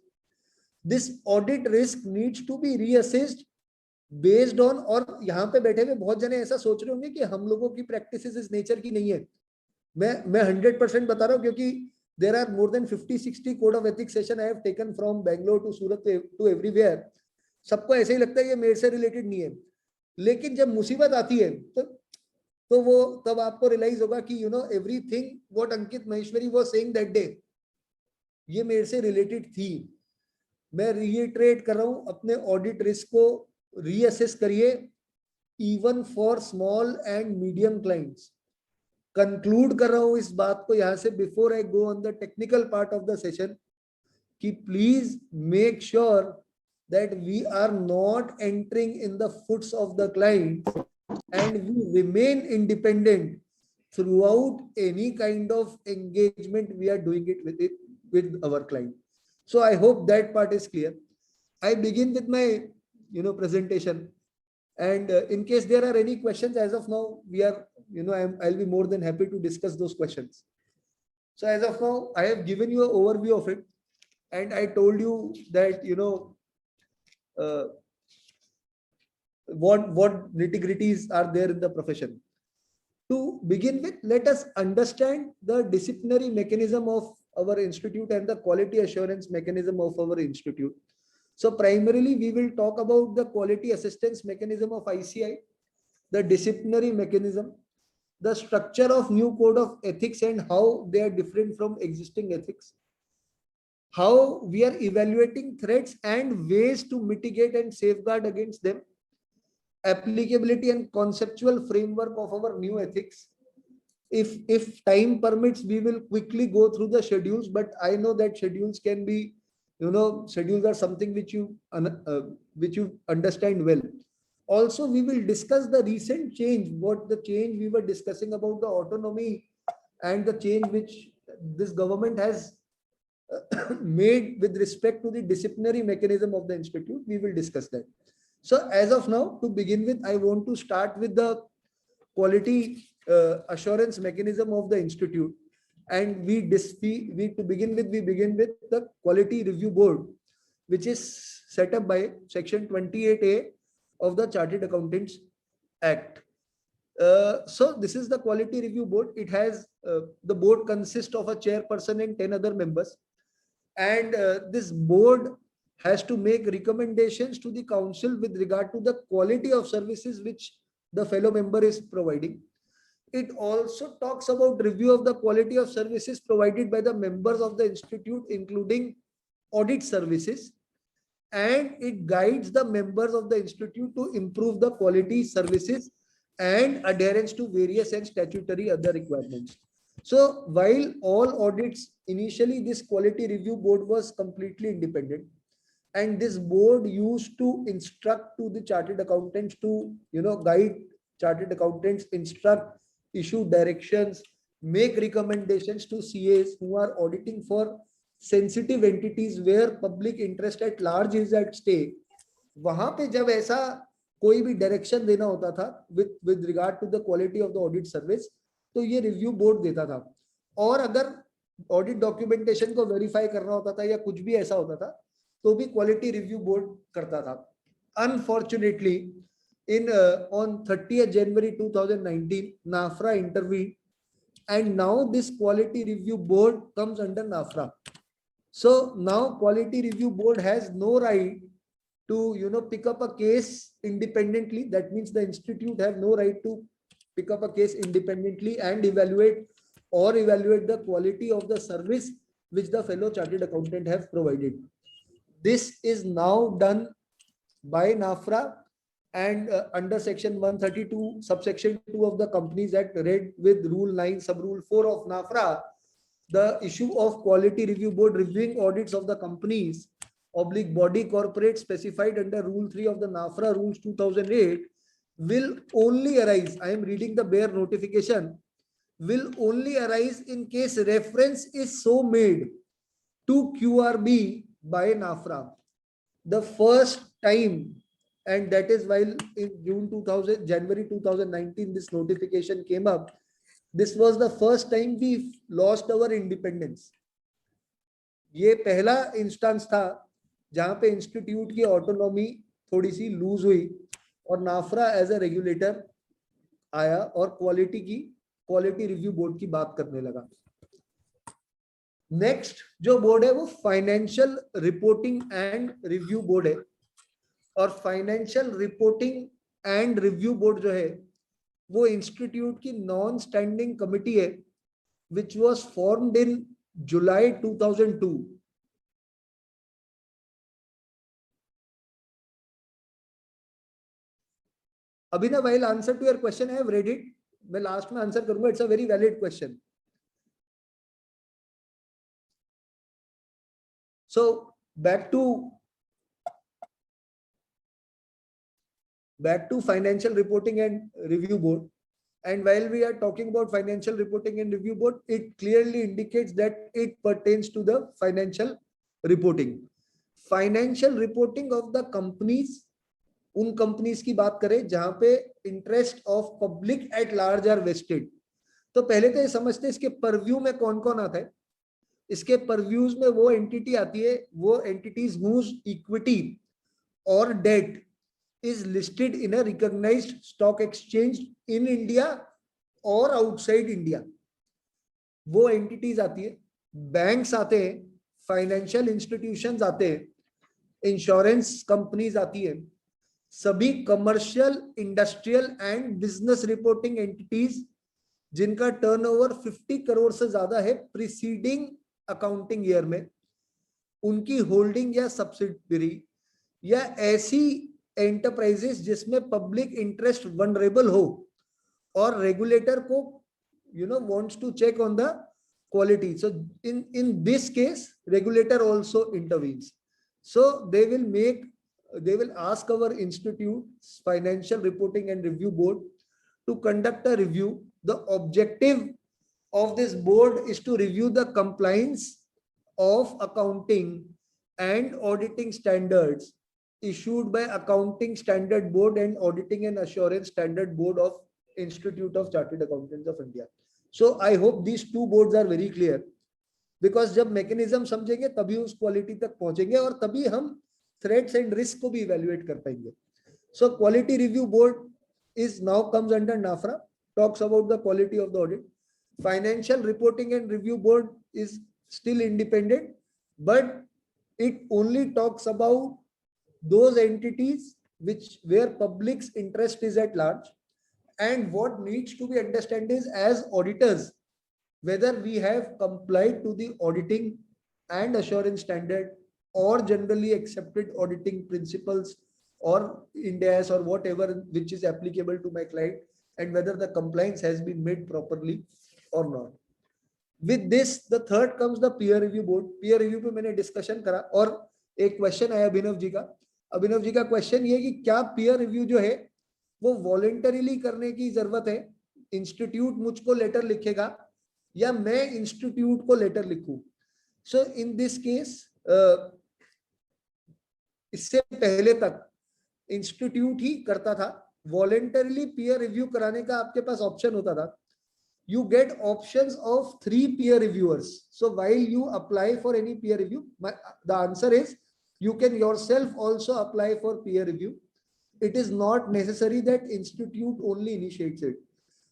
This audit risk needs to be reassessed based on, और यहाँ पे बैठे हुए बहुत जने ऐसा सोच रहे होंगे कि हम लोगों की प्रैक्टिसेस इस नेचर की नहीं है. मैं 100% बता रहा हूँ, क्योंकि there are more than 50-60 code of ethics session I have taken from Bangalore to Surat to everywhere. सबको ऐसे ही लगता है ये मेरे से रिलेटेड नहीं है, लेकिन जब मुसीबत आती है तो वो तब आपको रियलाइज होगा कि everything what Ankit Maheshwari was saying that day, ये मेरे से रिलेटेड थी. मैं रीइटरेट कर रहा हूं, अपने ऑडिट रिस्क को रीअसेस करिए, even for small and medium clients. Conclude कर रहा हूं इस बात को यहां से, before I go on the technical part of the session, कि please make sure that we are not entering in the foots of the client, and we remain independent throughout any kind of engagement we are doing it with our client. So I hope that part is clear. I begin with my presentation, and in case there are any questions as of now, we are I'll be more than happy to discuss those questions. So as of now, I have given you an overview of it, and I told you that what nitty-gritties are there in the profession. To begin with, let us understand the disciplinary mechanism of our institute and the quality assurance mechanism of our institute. So primarily we will talk about the quality assistance mechanism of ICI, the disciplinary mechanism, the structure of new code of ethics and how they are different from existing ethics, how we are evaluating threats and ways to mitigate and safeguard against them, applicability and conceptual framework of our new ethics. If time permits, we will quickly go through the schedules, but I know that schedules can be, schedules are something which you understand well. Also, we will discuss the recent change, what the change we were discussing about the autonomy and the change which this government has made with respect to the disciplinary mechanism of the institute, we will discuss that. So as of now, to begin with, I want to start with the quality assurance mechanism of the institute. And we to begin with, we begin with the quality review board, which is set up by section 28A of the Chartered Accountants Act. So this is the quality review board. It has the board consists of a chairperson and 10 other members. And this board has to make recommendations to the council with regard to the quality of services which the fellow member is providing. It also talks about review of the quality of services provided by the members of the institute, including audit services, and it guides the members of the institute to improve the quality services and adherence to various and statutory other requirements. So while all audits, initially this quality review board was completely independent, and this board used to instruct to the chartered accountants to, guide chartered accountants, instruct, issue directions, make recommendations to CAs who are auditing for sensitive entities where public interest at large is at stake. वहां पे जब ऐसा कोई भी direction देना होता था with regard to the quality of the audit service, तो ये रिव्यू बोर्ड देता था. और अगर ऑडिट डॉक्यूमेंटेशन को वेरीफाई करना होता था या कुछ भी ऐसा होता था, तो भी क्वालिटी रिव्यू बोर्ड करता था. Unfortunately, on 30th January 2019, NAFRA intervened, and now this quality review board comes under NAFRA. So now quality review board has no right to pick up a case independently. That means the institute have no right to pick up a case independently and evaluate the quality of the service which the fellow chartered accountant have provided. This is now done by NAFRA, and under section 132 subsection 2 of the Companies Act, read with rule 9 sub rule 4 of NAFRA, the issue of quality review board reviewing audits of the companies body corporate specified under rule 3 of the NAFRA rules 2008 will only arise, I am reading the bare notification, will only arise in case reference is so made to QRB by NAFRA. The first time, and that is while in January 2019 this notification came up, this was the first time we lost our independence. ये पहला instance था जहां पे institute की autonomy थोड़ी सी loose हुई और नाफरा as a regulator आया और क्वालिटी रिव्यू बोर्ड की बात करने लगा. नेक्स्ट जो बोर्ड है वो financial reporting and review board है. और financial reporting and review board जो है वो इंस्टीट्यूट की नॉन स्टैंडिंग कमिटी है which was formed in July 2002. Abhinav, while answer to your question, I have read it. मैं लास्ट में आंसर करूंगा. It's a very valid question. So back to financial reporting and review board. And while we are talking about financial reporting and review board, it clearly indicates that it pertains to the financial reporting. Financial reporting of the companies, उन companies की बात करें जहां पे interest of public at large are vested. तो पहले तो ये समझते हैं इसके परव्यू में कौन कौन आता है. इसके परव्यूज में वो एंटिटी आती है, वो एंटिटीज हुज इक्विटी और date is listed in a recognized stock exchange in India or outside India. वो entities आती है. Banks आते हैं, financial institutions आते हैं, insurance companies आती है. सभी commercial, industrial and business reporting entities जिनका turnover 50 करोड़ से ज्यादा है preceding accounting year में, उनकी होल्डिंग या सब्सिडरी या ऐसी एंटरप्राइजेस जिसमें पब्लिक इंटरेस्ट वनरेबल हो और रेगुलेटर को wants to check on the quality. So in this case regulator also intervenes. So they will ask our institute's financial reporting and review board to conduct a review. The objective of this board is to review the compliance of accounting and auditing standards issued by Accounting Standard Board and Auditing and Assurance Standard Board of Institute of Chartered Accountants of India. So I hope these two boards are very clear, because जब mechanism समझेंगे तभी उस quality तक पहुंचेंगे और तभी हम threats and risk को भी evaluate कर पाएंगे. So Quality Review Board is now comes under NAFRA, talks about the quality of the audit. Financial Reporting and Review Board is still independent, but it only talks about those entities where public's interest is at large, and what needs to be understood is, as auditors, whether we have complied to the auditing and assurance standard or generally accepted auditing principles or Ind AS or whatever which is applicable to my client, and whether the compliance has been made properly or not. With this, the third comes the peer review board. Peer review पे मैंने discussion करा और एक question आया अभिनव जी का. अभिनव जी का question ये कि क्या peer review जो है वो voluntarily करने की जरूरत है, institute मुझको letter लिखेगा या मैं institute को letter लिखूं. So in this case, इससे पहले तक institute ही करता था. Voluntarily peer review कराने का आपके पास option होता था. You get options of 3 peer reviewers. So while you apply for any peer review, the answer is you can yourself also apply for peer review. It is not necessary that institute only initiates it.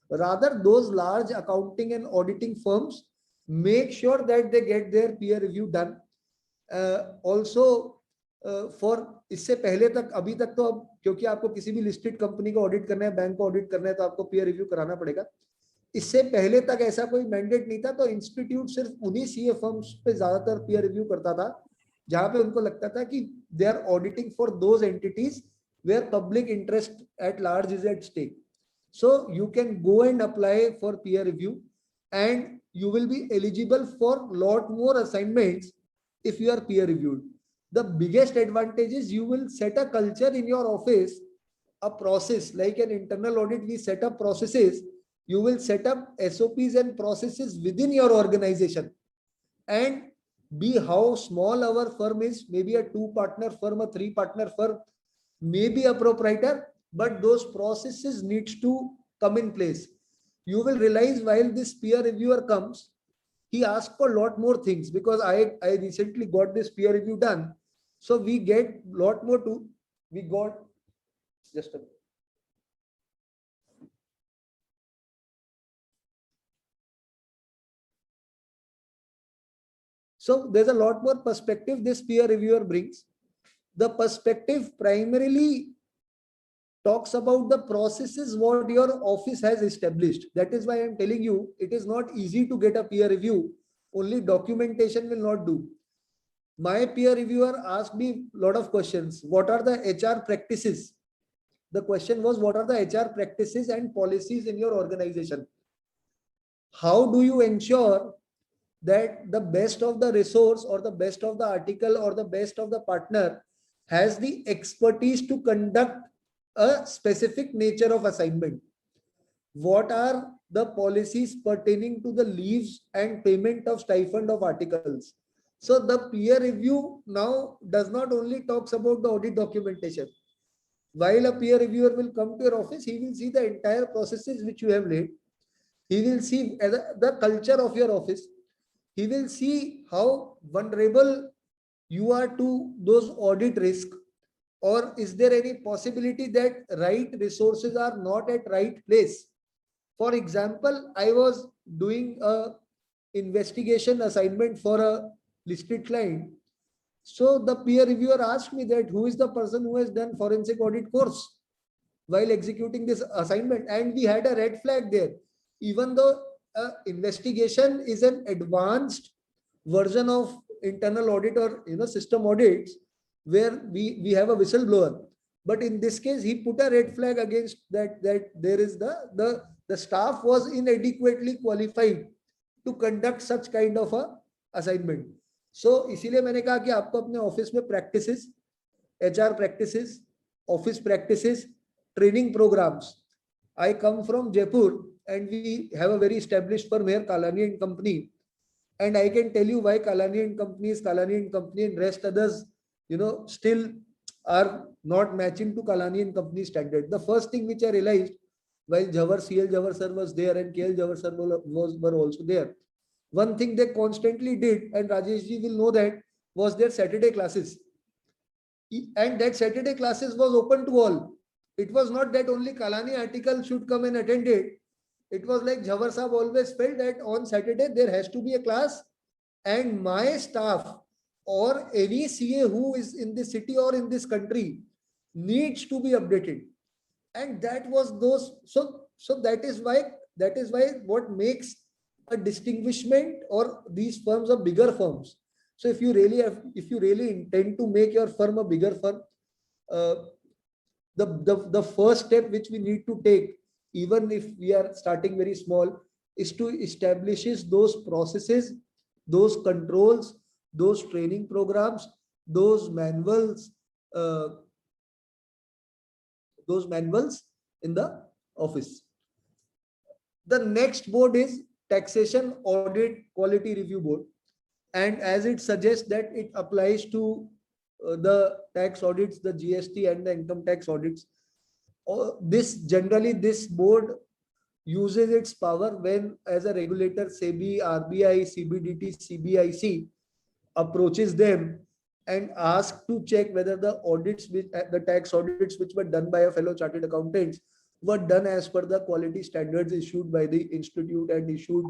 Rather, those large accounting and auditing firms make sure that they get their peer review done. Also, for इससे पहले तक अभी तक तो अब क्योंकि आपको किसी भी लिस्टेड कंपनी को ऑडिट करना है, बैंक को ऑडिट करना है, तो आपको peer review कराना पड़ेगा. इससे पहले तक ऐसा कोई मैंडेट नहीं था, तो इंस्टीट्यूट सिर्फ उन्हीं सीए फर्म्स पे ज्यादातर पीयर रिव्यू करता था जहां पे उनको लगता था कि they are auditing for those entities where public interest at large is at stake. So you can go and apply for peer review and you will be eligible for lot more assignments if you are peer reviewed. The biggest advantage is you will set a culture in your office, a process like an internal audit. We set up processes. You will set up SOPs and processes within your organization, and be how small our firm is, maybe a 2-partner firm, a 3-partner firm, maybe a proprietor, but those processes needs to come in place. You will realize while this peer reviewer comes, he asks for a lot more things, because I recently got this peer review done. So we get lot more to, we got just a So there's a lot more perspective this peer reviewer brings. The perspective primarily talks about the processes what your office has established. That is why I'm telling you it is not easy to get a peer review. Only documentation will not do. My peer reviewer asked me a lot of questions. What are the HR practices? The question was, what are the HR practices and policies in your organization? How do you ensure that the best of the resource or the best of the article or the best of the partner has the expertise to conduct a specific nature of assignment? What are the policies pertaining to the leaves and payment of stipend of articles? So the peer review now does not only talks about the audit documentation. While a peer reviewer will come to your office, he will see the entire processes which you have laid. He will see the culture of your office. He will see how vulnerable you are to those audit risk, or is there any possibility that right resources are not at right place. For example, I was doing a investigation assignment for a listed client. So the peer reviewer asked me that who is the person who has done forensic audit course while executing this assignment, and we had a red flag there. Even though investigation is an advanced version of internal audit or system audits where we have a whistleblower, but in this case he put a red flag against that there is the staff was inadequately qualified to conduct such kind of a assignment. So इसीलिए मैंने कहा कि आपको अपने office में practices, HR practices, office practices, training programs, I come from Jaipur and we have a very established firm here, Kalani and Company. And I can tell you why Kalani and Company is Kalani and Company, and rest others, still are not matching to Kalani and Company standard. The first thing which I realized while CL Jawar sir was there and KL Jawar sir were also there, one thing they constantly did, and Rajesh ji will know that, was their Saturday classes. And that Saturday classes was open to all. It was not that only Kalani article should come and attend it. It was like Jawar Sahab always felt that on Saturday there has to be a class, and my staff or any CA who is in this city or in this country needs to be updated. And that was those. So that is why what makes a distinguishment or these firms are bigger firms. So if you really intend to make your firm a bigger firm, the first step which we need to take, even if we are starting very small, is to establish those processes, those controls, those training programs, those manuals in the office. The next board is Taxation Audit Quality Review Board, and as it suggests that it applies to the tax audits, the GST and the income tax audits. This board uses its power when, as a regulator, SEBI, RBI, CBDT, CBIC approaches them and ask to check whether the tax audits which were done by a fellow chartered accountants were done as per the quality standards issued by the institute and issued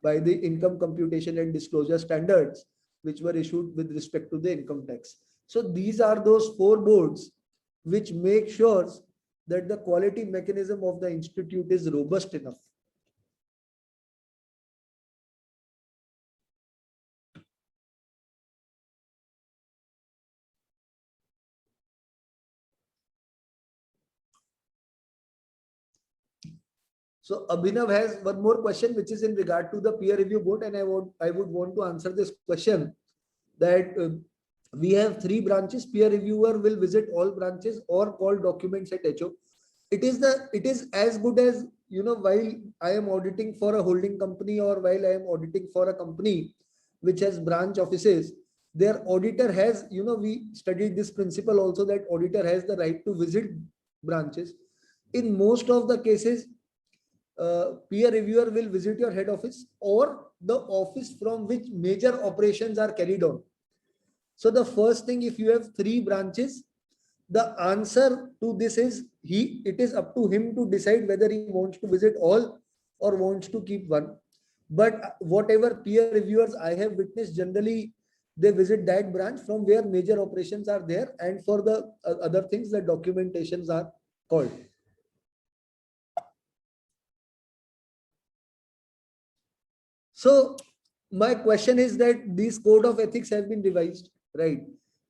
by the income computation and disclosure standards which were issued with respect to the income tax. So these are those 4 boards which make sure that the quality mechanism of the institute is robust enough. So Abhinav has one more question, which is in regard to the peer review board, and I would want to answer this question that we have 3 branches. Peer reviewer will visit all branches or call documents at HO. It is as good as, while I am auditing for a holding company or while I am auditing for a company which has branch offices, their auditor has, we studied this principle also, that auditor has the right to visit branches. In most of the cases, peer reviewer will visit your head office or the office from which major operations are carried on. So the first thing, if you have 3 branches, the answer to this is it is up to him to decide whether he wants to visit all or wants to keep one. But whatever peer reviewers I have witnessed, generally they visit that branch from where major operations are there, and for the other things, the documentations are called. So my question is that these code of ethics have been revised, right?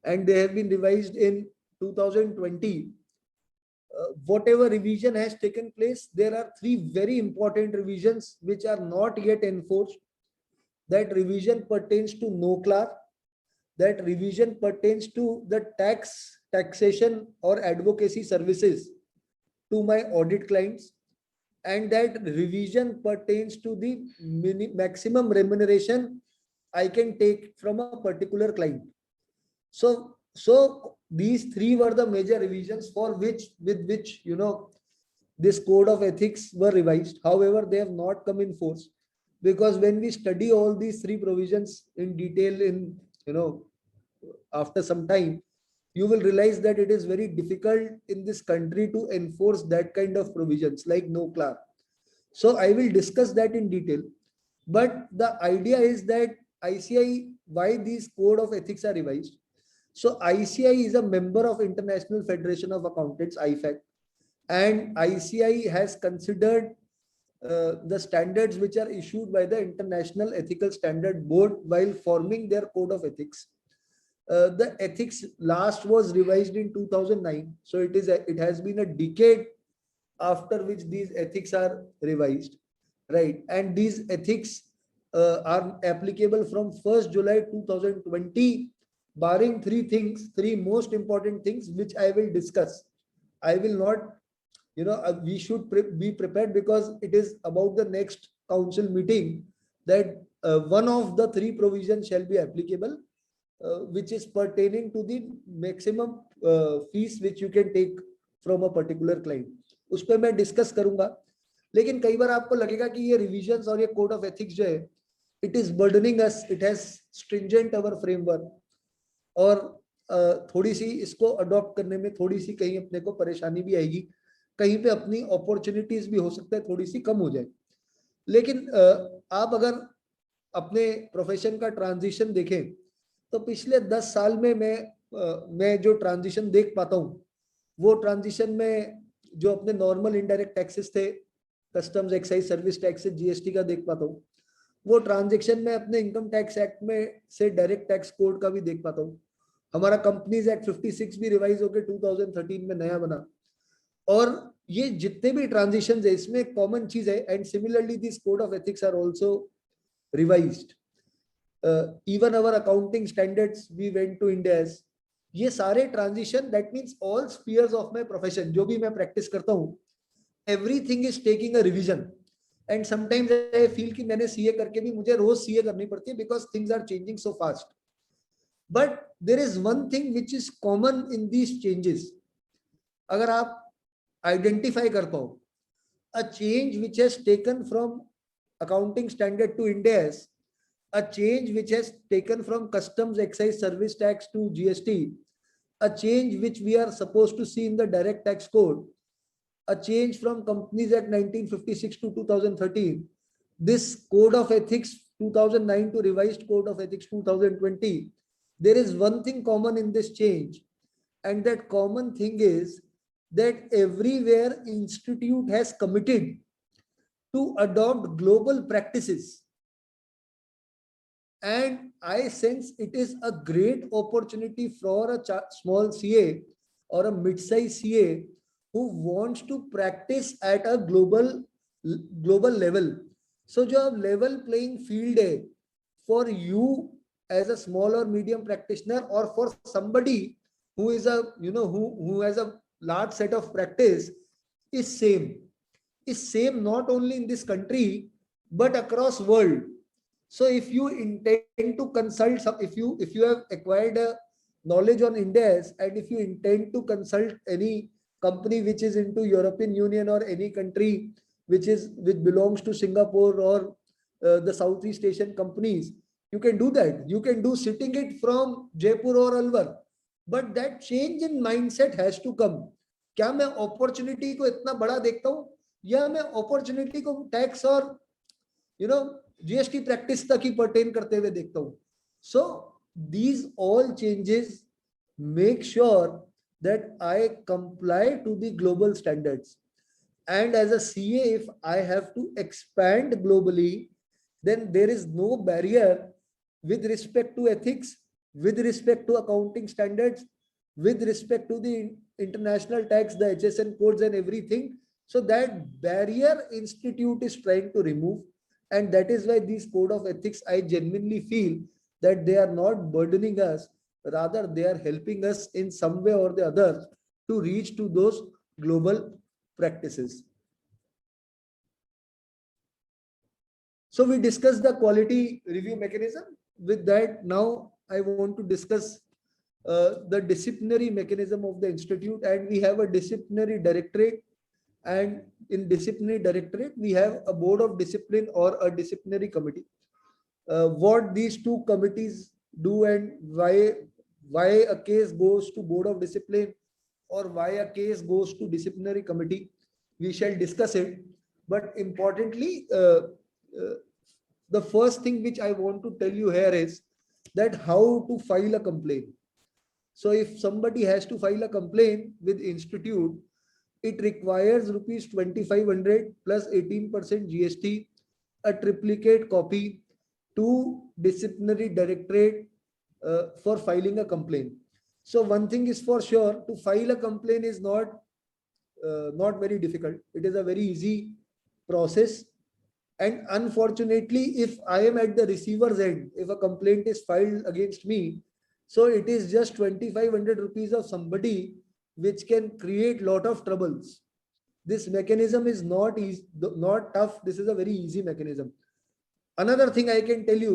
And they have been revised in 2020. Whatever revision has taken place, there are 3 very important revisions which are not yet enforced. That revision pertains to NOCLAR. That revision pertains to the taxation or advocacy services to my audit clients. And that revision pertains to the maximum remuneration I can take from a particular client. So these 3 were the major revisions with which this code of ethics were revised. However, they have not come in force, because when we study all these 3 provisions in detail after some time, you will realize that it is very difficult in this country to enforce that kind of provisions like NOCLAR. So I will discuss that in detail. But the idea is that ICAI, why these code of ethics are revised. So ICAI is a member of International Federation of Accountants, IFAC, and ICAI has considered the standards which are issued by the International Ethical Standard Board while forming their code of ethics. The ethics last was revised in 2009. So it has been a decade after which these ethics are revised, right? And these ethics are applicable from 1st July 2020, barring 3 most important things, which I will discuss. I will not, we should be prepared, because it is about the next council meeting that one of the three provisions shall be applicable, which is pertaining to the maximum fees which you can take from a particular client. उस पे मैं discuss करूंगा. लेकिन कई बार आपको लगेगा कि ये रिविजन्स और ये कोड ऑफ एथिक्स जो है, it is burdening us, it has stringent our framework, और थोड़ी सी इसको अडॉप्ट करने में थोड़ी सी कहीं अपने को परेशानी भी आएगी, कहीं पे अपनी अपॉर्चुनिटीज भी हो सकता है थोड़ी सी कम हो जाए. लेकिन आप अगर अपने प्रोफेशन का ट्रांजिशन देखें तो पिछले 10 साल में मैं जो ट्रांजिशन देख पाता हूँ, वो ट्रांजिशन में जो अपने नॉर्मल इनडायरेक्ट टैक्सेस थे, customs, excise, service taxes, GST का देख पाता हूँ, वो ट्रांजेक्शन में अपने इनकम टैक्स एक्ट में से डायरेक्ट टैक्स कोड का भी देख पाता हूँ. हमारा कंपनीज एक्ट 56 भी रिवाइज होकर 2013 में नया बना. और ये जितने भी ट्रांजिशन है इसमें कॉमन चीज है. And similarly this code of ethics are also revised. Even our accounting standards we went to Ind AS. ये सारे transition, that means all spheres of my profession, जो भी मैं प्रैक्टिस करता हूँ, everything is taking a revision. And sometimes I feel कि मैंने CA करके भी मुझे रोज सीए करनी पड़ती है, because things are changing so fast. But there is one thing which is common in these changes. अगर आप आइडेंटिफाई कर पाओ a change which has taken from accounting standard to Ind AS, a change which has taken from customs, excise, service tax to GST, a change which we are supposed to see in the direct tax code, a change from Companies Act 1956 to 2013, this code of ethics 2009 to revised code of ethics 2020, there is one thing common in this change, and that common thing is that everywhere institute has committed to adopt global practices. And I sense it is a great opportunity for a small CA or a mid-size CA who wants to practice at a global level. So जो level playing field है for you as a small or medium practitioner, or for somebody who is a who has a large set of practice, is same not only in this country but across world. So if you intend to consult, if you have acquired a knowledge on Ind AS, and if you intend to consult any company which is into European Union or any country which belongs to Singapore or the Southeast Asian companies, you can do that. You can do sitting it from Jaipur or Alwar. But that change in mindset has to come. क्या मैं opportunity को इतना बड़ा देखता हूँ, या मैं opportunity को टैक्स और जीएसटी प्रैक्टिस तक ही पर्टेन करते हुए देखता हूँ. So these all changes make sure that I comply to the global standards. And as a CA, if I have to expand globally, then there is no barrier with respect to ethics, with respect to accounting standards, with respect to the international tax, the HSN codes and everything. So that barrier institute is trying to remove. And that is why these code of ethics, I genuinely feel that they are not burdening us, rather they are helping us in some way or the other to reach to those global practices. So we discussed the quality review mechanism. With that, now I want to discuss the disciplinary mechanism of the institute. And we have a disciplinary directorate, and in disciplinary directorate we have a board of discipline or a disciplinary committee. What these two committees do and why a case goes to board of discipline or why a case goes to disciplinary committee, we shall discuss it. But importantly, the first thing which I want to tell you here is that how to file a complaint. So if somebody has to file a complaint with institute, it requires rupees 2,500 plus 18% GST, a triplicate copy to disciplinary directorate for filing a complaint. So one thing is for sure, to file a complaint is not very difficult. It is a very easy process. And unfortunately, if I am at the receiver's end, if a complaint is filed against me, so it is just 2,500 rupees of somebody which can create lot of troubles. This mechanism is not easy, not tough. This is a very easy mechanism. Another thing I can tell you,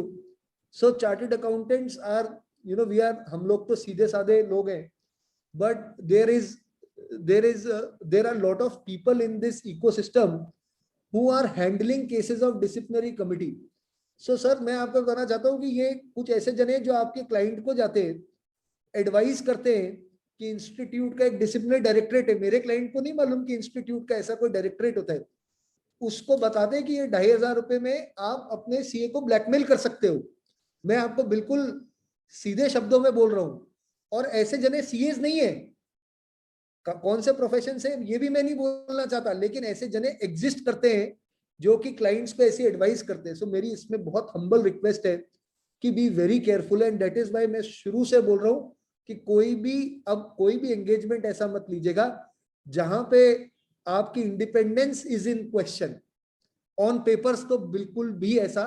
so chartered accountants are, we are, हम लोग तो सीधे साधे लोग हैं, but there are a lot of people in this ecosystem who are handling cases of disciplinary committee. So sir, मैं आपको कहना चाहता हूँ कि ये कुछ ऐसे जने जो आपके क्लाइंट को जाते हैं, एडवाइस करते हैं कि इंस्टीट्यूट का एक डिसिप्लिनरी डायरेक्टरेट है. मेरे क्लाइंट को नहीं मालूम कि इंस्टीट्यूट का ऐसा कोई डायरेक्टरेट होता है. उसको बता दें कि ये 2,500 रुपए में आप अपने सीए को ब्लैकमेल कर सकते हो. मैं आपको बिल्कुल सीधे शब्दों में बोल रहा हूं. और ऐसे जने सीएस नहीं है, कौन से प्रोफेशन से ये भी मैं नहीं बोलना चाहता, लेकिन ऐसे जने एग्जिस्ट करते हैं जो कि क्लाइंट्स को ऐसी एडवाइस करते हैं. सो मेरी इसमें बहुत हम्बल रिक्वेस्ट है कि be very careful. And that is why मैं शुरू से बोल रहा हूं कि कोई भी एंगेजमेंट ऐसा मत लीजिएगा जहां पे आपकी independence is in question. On papers तो बिल्कुल भी ऐसा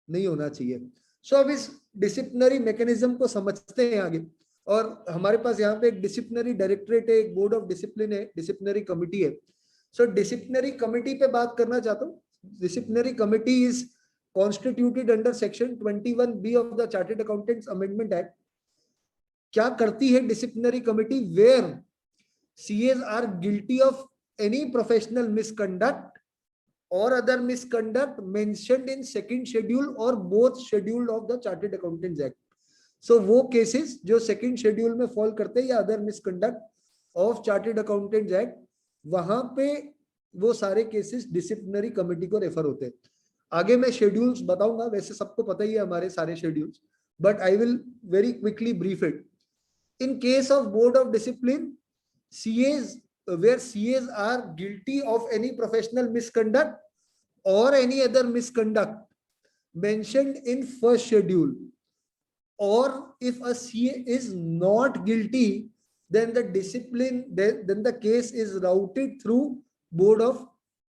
नहीं होना चाहिए. सो अब इस डिसिप्लिनरी मैकेनिज्म को समझते हैं आगे. और हमारे पास यहाँ पे एक डिसिप्लिनरी डायरेक्टरेट है, एक बोर्ड ऑफ डिसिप्लिन है, डिसिप्लिनरी कमिटी है. सो डिसिप्लिनरी कमिटी पे बात करना चाहता हूँ. Disciplinary committee is constituted under section 21B of the chartered accountants amendment act. क्या करती है disciplinary committee? Where CAs are guilty of any professional misconduct or other misconduct mentioned in second schedule or both schedule of the Chartered Accountants Act. So वो cases जो second schedule में fall करते हैं या other misconduct of Chartered Accountants Act, वहां पे वो सारे cases disciplinary committee को refer होते हैं. आगे मैं schedules बताऊंगा, वैसे सबको पता ही है हमारे सारे schedules, but I will very quickly brief it. In case of board of discipline, CAs where CAs are guilty of any professional misconduct or any other misconduct mentioned in first schedule, or if a CA is not guilty, then the case is routed through board of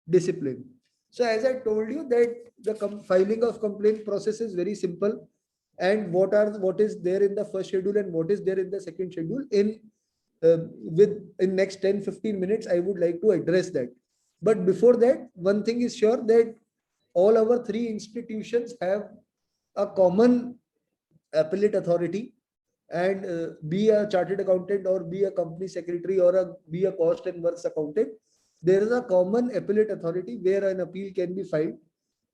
discipline. So as I told you that the filing of complaint process is very simple, and what is there in the first schedule and what is there in the second schedule, in next 10-15 minutes I would like to address that. But before that, one thing is sure, that all our three institutions have a common appellate authority, and be a chartered accountant or be a company secretary or be a cost and works accountant, there is a common appellate authority where an appeal can be filed,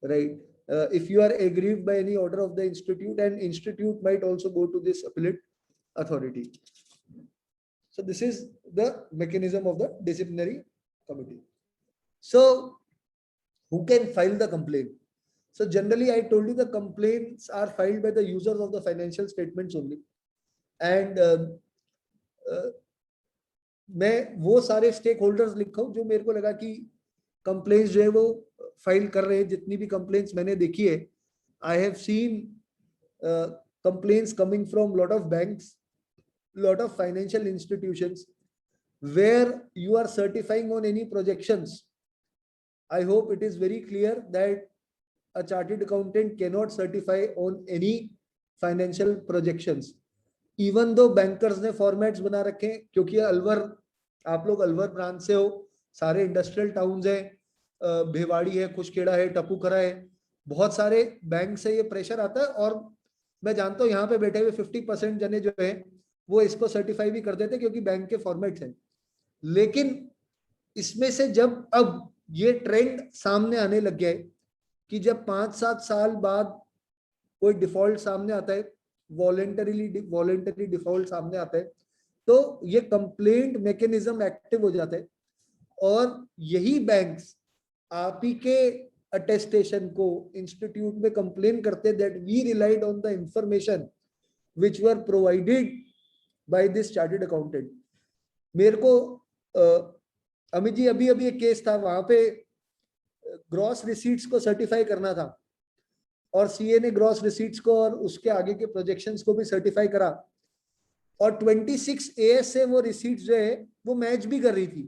right? If you are aggrieved by any order of the institute, and institute might also go to this appellate authority. So this is the mechanism of the disciplinary committee. So who can file the complaint? So generally I told you the complaints are filed by the users of the financial statements only. And मैं वो सारे stake holders लिखा हूं जो मेरे को लगा कि कंप्लेंट्स जो है वो फाइल कर रहे हैं. जितनी भी कंप्लेंट्स मैंने देखी है, I have seen complaints coming from lot of banks, lot of financial institutions where you are certifying on any projections. I hope it is very clear that a chartered accountant cannot certify on any financial projections, even though bankers ने formats बना रखे हैं. क्योंकि अलवर, आप लोग Alwar branch से हो, सारे इंडस्ट्रियल टाउन्स हैं, भिवाड़ी है, खुशखेड़ा है, टपूखरा है, बहुत सारे बैंक से ये प्रेशर आता है. और मैं जानता हूँ यहाँ पे बैठे हुए 50% जने जो है वो इसको सर्टिफाई भी कर देते क्योंकि बैंक के फॉर्मेट्स हैं. लेकिन इसमें से जब अब ये ट्रेंड सामने आने लग गया है कि जब 5-7 साल बाद कोई डिफॉल्ट सामने आता है, वॉलेंटरी डिफॉल्ट सामने आता है, तो ये कंप्लेंट मैकेनिज्म एक्टिव हो जाता है. और यही बैंक्स आप ही के अटेस्टेशन को इंस्टीट्यूट में कंप्लेन करते that we relied on the information which were provided by this chartered accountant. मेरे को अमित जी अभी एक केस था, वहां पे ग्रॉस रिसीट्स को सर्टिफाई करना था और सीए ने ग्रॉस रिसीट्स को और उसके आगे के प्रोजेक्शंस को भी सर्टिफाई करा, और 26 AS से वो रिसीट्स जो है वो मैच भी कर रही थी.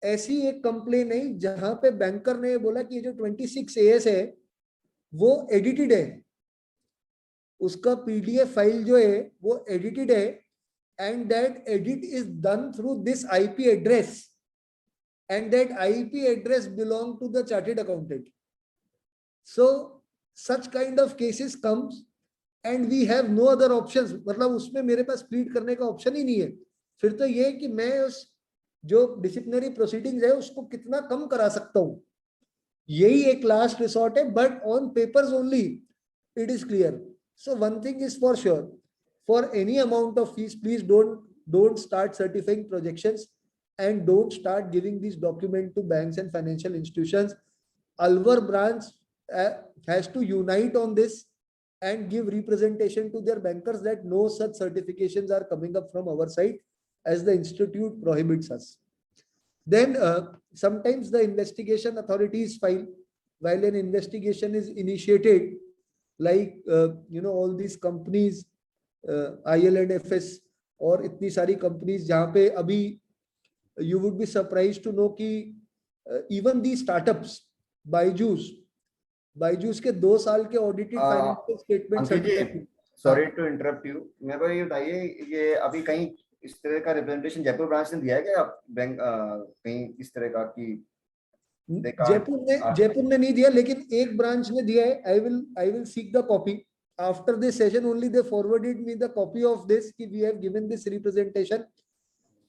ऐसी एक कंप्लेन है जहां पे बैंकर ने बोला कि ये जो 26 AS है वो एडिटेड है, उसका PDF फाइल जो है वो एडिटेड है, and that edit is done through this IP address. and that IP address belong to the chartered accountant. So such kind of cases comes and we have no other options. मतलब उसमें मेरे पास plead करने का option ही नहीं है. फिर तो ये कि मैं उस जो डिसिप्लिनरी प्रोसीडिंग्स है उसको कितना कम करा सकता हूँ, यही एक लास्ट रिसोर्ट है. But on papers only it is clear. So one thing is for sure, for any amount of fees, please don't start certifying projections and don't start giving these documents to banks and financial institutions. Alwar branch has to unite on this and give representation to their bankers that no such certifications are coming up from our side, as the institute prohibits us. Then sometimes the investigation authorities file, while an investigation is initiated, like all these companies, IL&FS और इतनी सारी companies जहाँ पे अभी you would be surprised to know कि even these startups, Byju's के 2 साल के audited financial statement. Sorry to interrupt you, मेरे को ये बताइए, ये अभी कहीं इस तरह का रिप्रेजेंटेशन जयपुर ब्रांच ने दिया है क्या बैंक कहीं इस तरह का कि जयपुर ने नहीं दिया, लेकिन एक ब्रांच ने दिया है. I will seek the copy after this session only. They forwarded me the copy of this कि we have given this representation.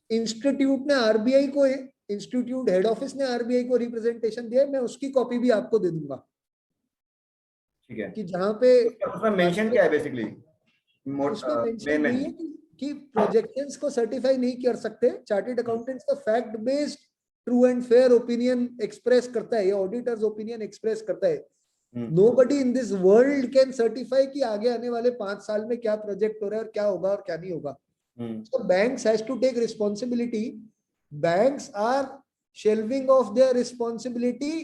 Institute ने आरबीआई को, इंस्टीट्यूट हेड ऑफिस ने आरबीआई को रिप्रेजेंटेशन दिया है. मैं उसकी कॉपी भी आपको दे दूंगा. ठीक है, कि जहां पे उसमें मेंशन क्या है बेसिकली, उसमें मेंशन नहीं है कि प्रोजेक्शंस को सर्टिफाई नहीं कर सकते. चार्टर्ड अकाउंटेंट्स का fact based true and fair opinion express करता है, ये ऑडिटर्स ओपिनियन एक्सप्रेस करता है. Nobody in this world can certify कि आगे आने वाले 5 साल में क्या प्रोजेक्ट हो रहा है और क्या होगा और क्या नहीं होगा. So banks has to take responsibility. Banks are shelving off their responsibility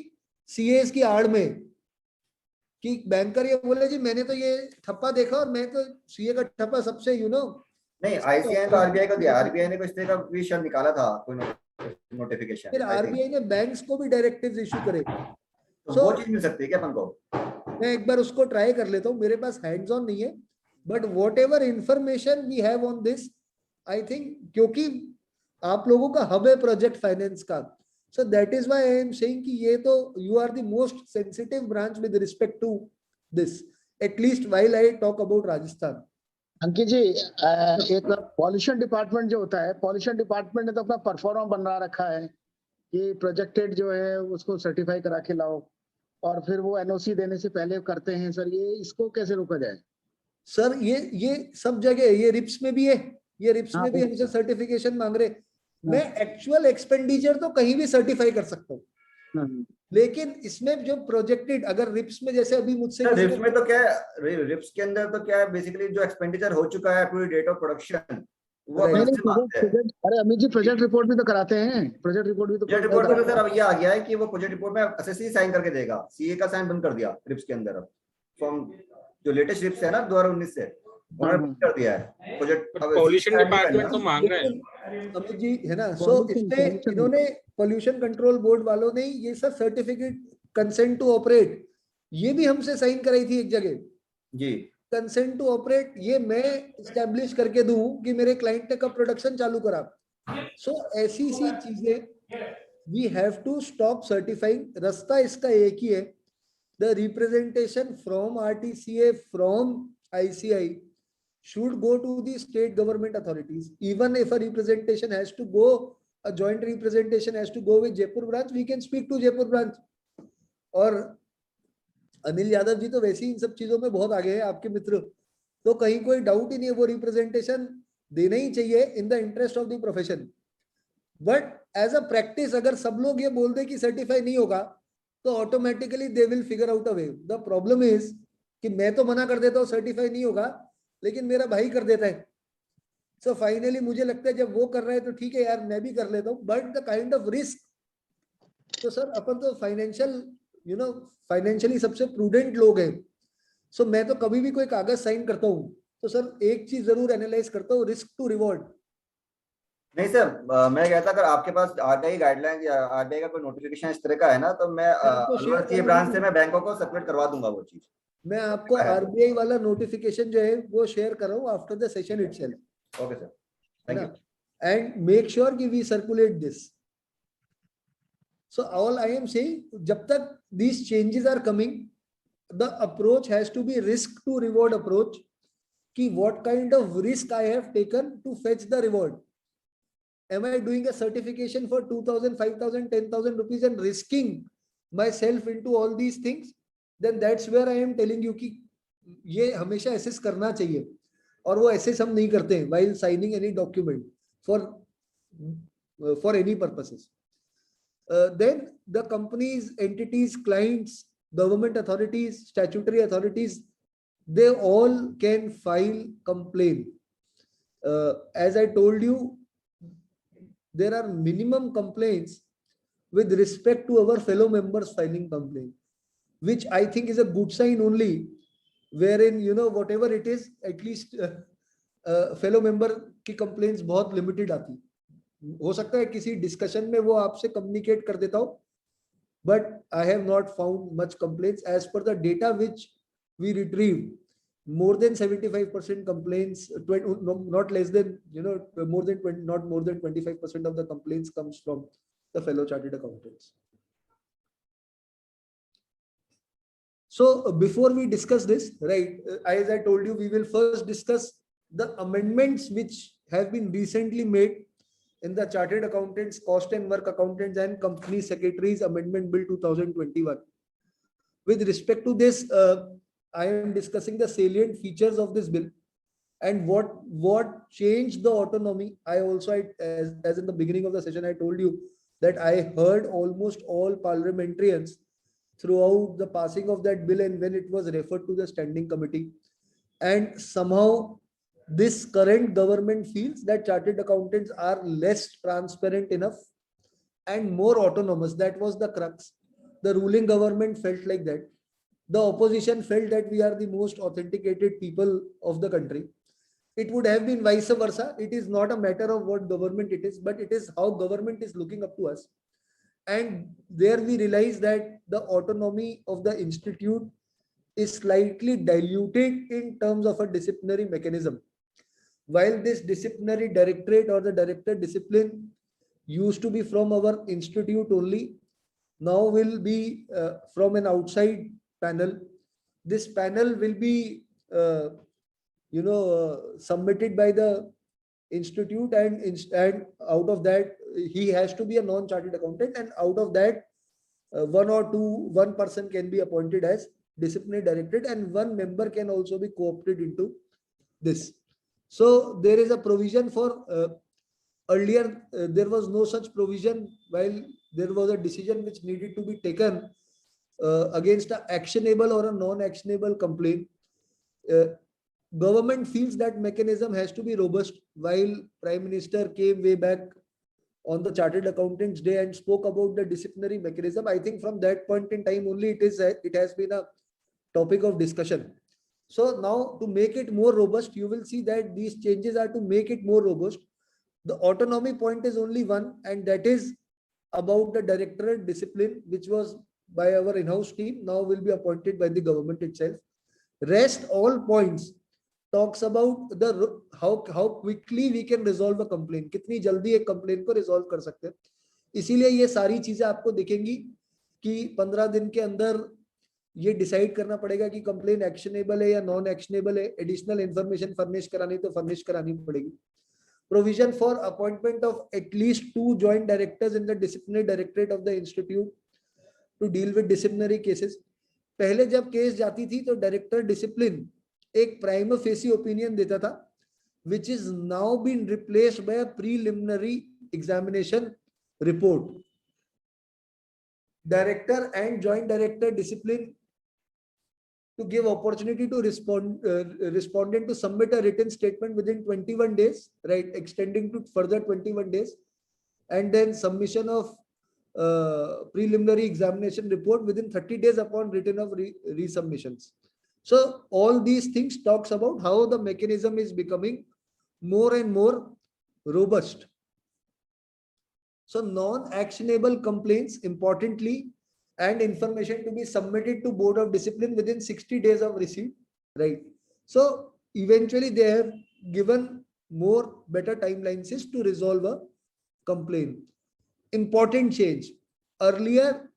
CAs की आड़ में, कि बैंकर ये बोले जी मैंने तो ये ठप्पा देखा और मैं तो सीए का ठप्पा सबसे नहीं, आईसीआई तो आरबीआई को दिया. आरबीआई ने कुछ तरह का विषय निकाला था, कोई नोटिफिकेशन. फिर आरबीआई ने बैंक्स को भी डायरेक्टिव्स इशू करे. तो वो चीज मिल सकती है क्या अपन को? मैं एक बार उसको ट्राई कर लेता हूँ, मेरे पास हैंड्स ऑन नहीं है, but whatever information we have on this, I think, क्योंकि आप लोगों का हब है प्रोजेक्ट फाइनेंस का, so that is why I am saying कि ये तो you are the most sensitive branch with respect to this, at least while I talk about Rajasthan. अंकित जी, एक पॉल्यूशन डिपार्टमेंट जो होता है, पॉल्यूशन डिपार्टमेंट ने तो अपना परफॉर्मा बना रखा है कि प्रोजेक्टेड जो है उसको सर्टिफाई करा के लाओ, और फिर वो एनओसी देने से पहले करते हैं. सर ये इसको कैसे रोका जाए? सर ये सब जगह, ये रिप्स में भी है, ये रिप्स में भी हमसे सर्टिफिकेशन मांग रहे. मैं एक्चुअल एक्सपेंडिचर तो कहीं भी सर्टिफाई कर सकता हूँ, लेकिन इसमें जो प्रोजेक्टेड, अगर रिप्स में जैसे अभी मुझसे रिप्स में तो क्या है, रिप्स के अंदर तो क्या है, बेसिकली जो एक्सपेंडिचर हो चुका है टू डेट ऑफ प्रोडक्शन, वो अरे अमित जी प्रोजेक्ट रिपोर्ट भी तो कराते हैं. प्रोजेक्ट रिपोर्ट भी तो, प्रोजेक्ट रिपोर्ट में सर अब ये आ गया है कि वो प्रोजेक्ट रिपोर्ट में एसएससी साइन करके देगा, सीए का साइन बंद कर दिया रिप्स के अंदर. अब फॉर्म जो लेटेस्ट रिप्स है ना 2019 से, उन्होंने बंद कर दिया है प्रोजेक्ट. पॉल्यूशन डिपार्टमेंट तो मांग रहे हैं अमित जी, है ना. सो इसमें इन्होंने पॉल्यूशन कंट्रोल बोर्ड वालों ने ये सब सर्टिफिकेट कंसेंट टू ऑपरेट, ये भी हमसे साइन कराई थी एक जगह जी. कंसेंट टू ऑपरेट ये मैं एस्टेब्लिश करके दूं कि मेरे क्लाइंट ने कब प्रोडक्शन चालू करा. सो ऐसी सी चीजें we have to stop certifying. रास्ता इसका एक ही है, the representation from RTCA, from ICI should go to the state government authorities. Even if a representation has to go, a joint representation has to go with Jaipur branch, we can speak to Jaipur branch. और अनिल यादव जी तो वैसे ही इन सब चीजों में बहुत आगे हैं, आपके मित्र, तो कहीं कोई डाउट ही नहीं है, वो रिप्रेजेंटेशन देना ही चाहिए in the interest of the profession. But as a practice अगर सब लोग ये बोल दे कि सर्टिफाई नहीं होगा, तो automatically they will figure out a way. The problem is कि मैं तो मना कर देता हूँ सर्टिफाई नहीं होगा, लेकिन मेरा भाई कर देता है. सो फाइनली मुझे लगता है जब वो कर रहा है तो ठीक है यार, मैं भी कर लेता हूँ. But the kind of risk, तो सर अपन तो फाइनेंशियली सबसे प्रूडेंट लोग हैं. सो मैं तो कभी भी कोई कागज साइन करता हूँ तो सर एक चीज जरूर एनालाइज करता हूँ, रिस्क टू रिवॉर्ड. नहीं सर, मैं कहता अगर आपके पास आरबीआई गाइडलाइन या आरबीआई का कोई नोटिफिकेशन इस तरह का है ना, तो मैं ब्रांच से मैं बैंकों को सेपरेट करवा दूंगा वो चीज. मैं आपको आरबीआई वाला नोटिफिकेशन जो है वो शेयर कर रहा हूँ after the session itself. Okay sir, thank you. And make sure कि we circulate this. So all I am saying, jab tak these changes are coming, the approach has to be risk to reward approach. Ki what kind of risk I have taken to fetch the reward. Am I doing a certification for 2,000, 5,000, 10,000 rupees and risking myself into all these things? Then that's where I am telling you कि ये हमेशा assess करना चाहिए, और वो assess हम नहीं करते हैं while signing any document for any purposes. Then the companies, entities, clients, government authorities, statutory authorities, they all can file complaint. As I told you, there are minimum complaints with respect to our fellow members filing complaint, which I think is a good sign only, wherein, you know, whatever it is, at least fellow member की complaints बहुत limited आती. हो सकता है किसी discussion में वो आपसे communicate कर देता हो, but I have not found much complaints. As per the data which we retrieved, more than 75% complaints, not less than, you know, more than 20, not more than 25% of the complaints comes from the fellow chartered accountants. So before we discuss this, right, as I told you, we will first discuss the amendments which have been recently made in the Chartered Accountants, Cost and Work Accountants and Company Secretaries Amendment Bill 2021. With respect to this, I am discussing the salient features of this bill and what changed the autonomy. I also, as in the beginning of the session, I told you that I heard almost all parliamentarians throughout the passing of that bill and when it was referred to the standing committee. And somehow this current government feels that chartered accountants are less transparent enough and more autonomous. That was the crux. The ruling government felt like that. The opposition felt that we are the most authenticated people of the country. It would have been vice versa. It is not a matter of what government it is, but it is how government is looking up to us. And there we realize that the autonomy of the institute is slightly diluted in terms of a disciplinary mechanism. While this disciplinary directorate or the director discipline used to be from our institute only, now will be from an outside panel. This panel will be, submitted by the institute, and out of that, he has to be a non-chartered accountant, and out of that, one person can be appointed as disciplinary directorate, and one member can also be co-opted into this. So there is a provision for earlier there was no such provision while there was a decision which needed to be taken against an actionable or a non-actionable complaint. Government feels that mechanism has to be robust. While Prime Minister came way back on the Chartered Accountants Day and spoke about the disciplinary mechanism, I think from that point in time only it has been a topic of discussion. So now to make it more robust, you will see that these changes are to make it more robust. The autonomy point is only one, and that is about the directorate discipline, which was by our in-house team, now will be appointed by the government itself. Rest all points talks about the how quickly we can resolve a complaint. कितनी जल्दी एक complaint को resolve कर सकते हैं. इसीलिए ये सारी चीजें आपको दिखेंगी कि 15 दिन के अंदर ये डिसाइड करना पड़ेगा कि कंप्लेन एक्शनेबल है या नॉन एक्शनेबल है. एडिशनल इंफॉर्मेशन फर्निश करानी तो फर्निश करानी पड़ेगी. Provision for appointment of at least 2 joint directors in the disciplinary directorate of the institute to deal with disciplinary cases. पहले जब केस जाती थी तो डायरेक्टर डिसिप्लिन एक प्राइमा फेसी ओपिनियन देता था, which is now been replaced by a preliminary examination report. Director and joint director discipline to give opportunity to respondent to submit a written statement within 21 days, right, extending to further 21 days, and then submission of preliminary examination report within 30 days upon return of resubmissions. So all these things talks about how the mechanism is becoming more and more robust. So non-actionable complaints, importantly, and information to be submitted to Board of Discipline within 60 days of receipt, right? So eventually they have given better timelines to resolve a complaint. Important change. earlier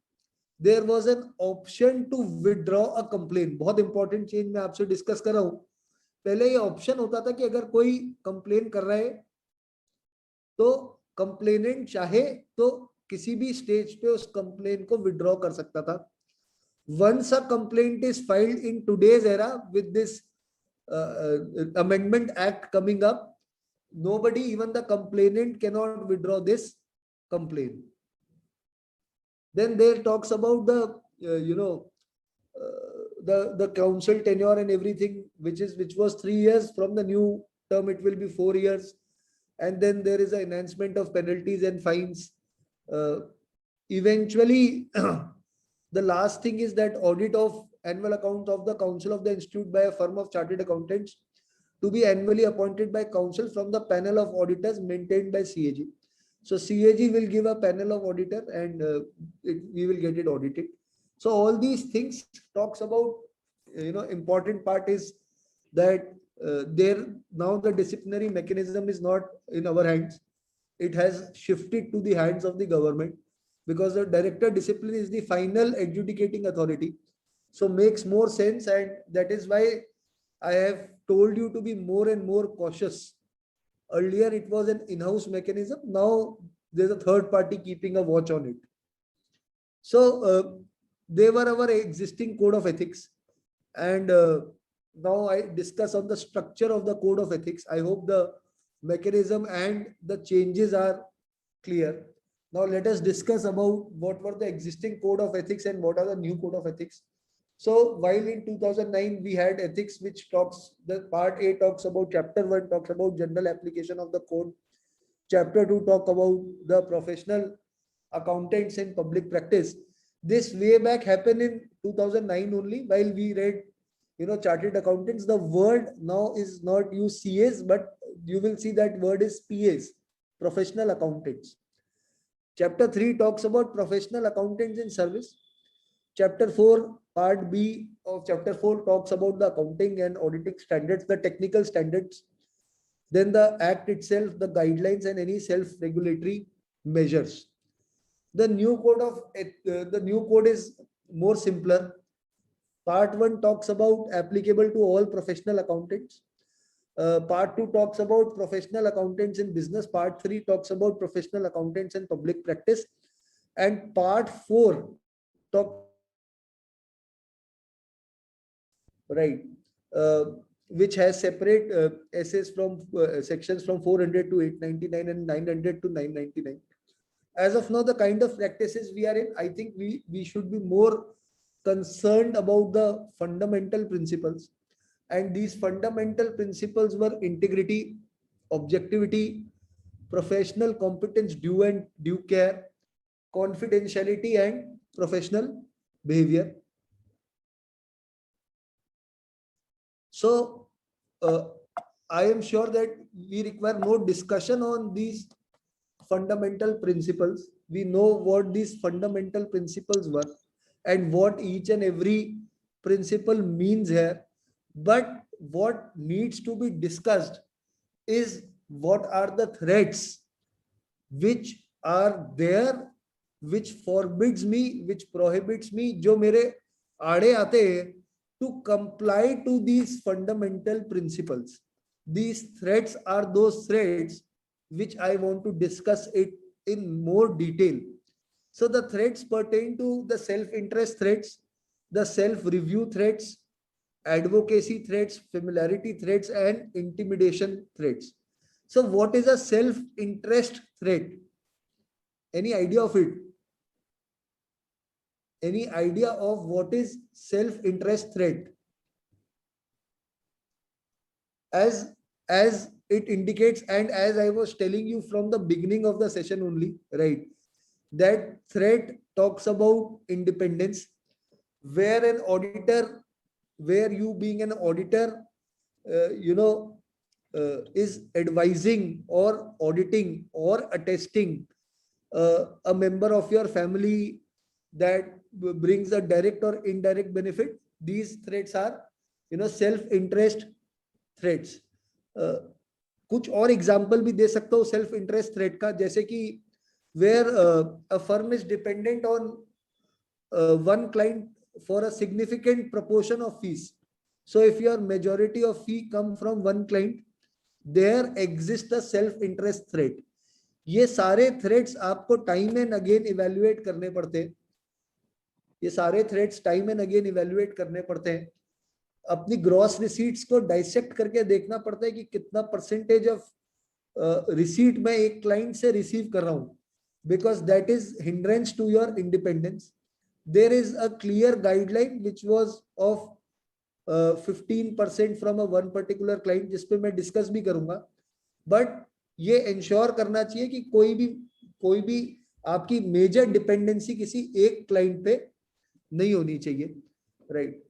there was an option to withdraw a complaint. बहुत important change मैं आपसे discuss कर रहा हूँ. पहले ये option होता था कि अगर कोई complain कर रहा है तो complainant चाहे तो किसी भी stage पे उस complaint को withdraw कर सकता था. Once a complaint is filed in today's era with this Amendment Act coming up, nobody, even the complainant, cannot withdraw this complaint. Then there talks about the the council tenure and everything, which was 3 years. From the new term it will be 4 years, and then there is an enhancement of penalties and fines. Eventually the last thing is that audit of annual accounts of the council of the institute by a firm of chartered accountants to be annually appointed by council from the panel of auditors maintained by CAG. So CAG will give a panel of auditor, and we will get it audited. So all these things talks about, important part is that there now the disciplinary mechanism is not in our hands. It has shifted to the hands of the government, because the director discipline is the final adjudicating authority. So makes more sense, and that is why I have told you to be more and more cautious. Earlier it was an in-house mechanism. Now there's a third party keeping a watch on it. So they were our existing code of ethics, and now I discuss on the structure of the code of ethics. I hope the mechanism and the changes are clear. Now let us discuss about what were the existing code of ethics and what are the new code of ethics. So while in 2009 we had ethics, which talks, the part A talks about, chapter 1 talks about general application of the code. Chapter 2 talk about the professional accountants in public practice. This way back happened in 2009 only. While we read, chartered accountants, the word now is not use CAs, but you will see that word is PAs, professional accountants. Chapter 3 talks about professional accountants in service. Chapter 4, part B of chapter 4 talks about the accounting and auditing standards, the technical standards. Then the act itself, the guidelines, and any self-regulatory measures. The new code is more simpler. Part 1 talks about applicable to all professional accountants. Part 2 talks about professional accountants in business. Part 3 talks about professional accountants in public practice. And part 4 which has separate essays from sections from 400 to 899 and 900 to 999. As of now, the kind of practices we are in, I think we should be more concerned about the fundamental principles. And these fundamental principles were integrity, objectivity, professional competence, due care, confidentiality, and professional behavior. So I am sure that we require more discussion on these fundamental principles. We know what these fundamental principles were and what each and every principle means here. But what needs to be discussed is what are the threats which are there, which forbids me, which prohibits me, जो मेरे आड़े आते हैं, to comply to these fundamental principles. These threats are those threats which I want to discuss it in more detail. So the threats pertain to the self-interest threats, the self-review threats, advocacy threats, familiarity threats, and intimidation threats. So what is a self-interest threat? Any idea of it? Any idea of what is self-interest threat? As it indicates, and as I was telling you from the beginning of the session only, right, that threat talks about independence, where an auditor, where you being an auditor, is advising or auditing or attesting a member of your family that brings a direct or indirect benefit. These threats are, self-interest threats. कुछ और example भी दे सकता हूँ self interest threat का, जैसे कि where a firm is dependent on one client for a significant proportion of fees. So if your majority of fee come from one client, there exists a self-interest threat. ये सारे threads आपको time and again evaluate करने पड़ते हैं. ये सारे threads time and again evaluate करने पड़ते हैं. अपनी ग्रॉस रिसीट्स को डाइसेक्ट करके देखना पड़ता है कि कितना परसेंटेज ऑफ रिसीट मैं एक क्लाइंट से रिसीव कर रहा हूं, because that is hindrance to your independence. There is a clear guideline which was of 15% from a one particular client, जिसपे मैं डिस्कस भी करूंगा. बट ये इंश्योर करना चाहिए कि कोई भी आपकी मेजर डिपेंडेंसी किसी एक क्लाइंट पे नहीं होनी चाहिए. राइट.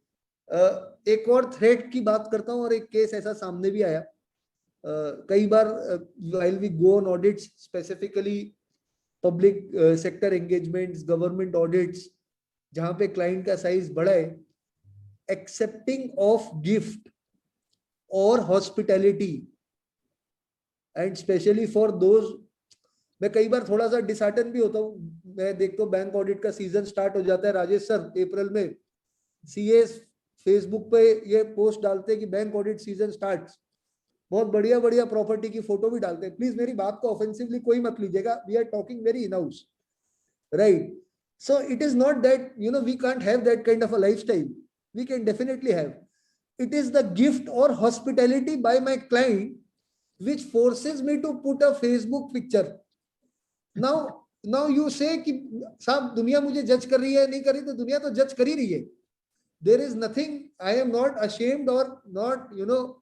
एक और थ्रेट की बात करता हूं, और एक केस ऐसा सामने भी आया. कई बार while we go on audits, specifically public sector engagements, government audits, जहां पे क्लाइंट का साइज बड़ा है, accepting of gift or hospitality, and especially for those, मैं कई बार थोड़ा सा डिसहार्टन भी होता हूँ. मैं देखता हूँ बैंक ऑडिट का सीजन स्टार्ट हो जाता है. राजेश सर अप्रैल में सीएस फेसबुक पे ये पोस्ट डालते हैं कि बैंक ऑडिट सीजन स्टार्ट्स. बहुत बढ़िया बढ़िया प्रॉपर्टी की फोटो भी डालते हैं. प्लीज मेरी बात को ऑफेंसिवली कोई मत लीजिएगा. We are talking very in house, right. So it is not that we can't have that kind of a lifestyle. We can definitely have. It is the gift और hospitality by my client which forces me to put a Facebook picture. Now you say कि साहब दुनिया मुझे जज कर रही है, नहीं कर रही, तो दुनिया तो जज कर ही रही है. There is nothing, I am not ashamed or not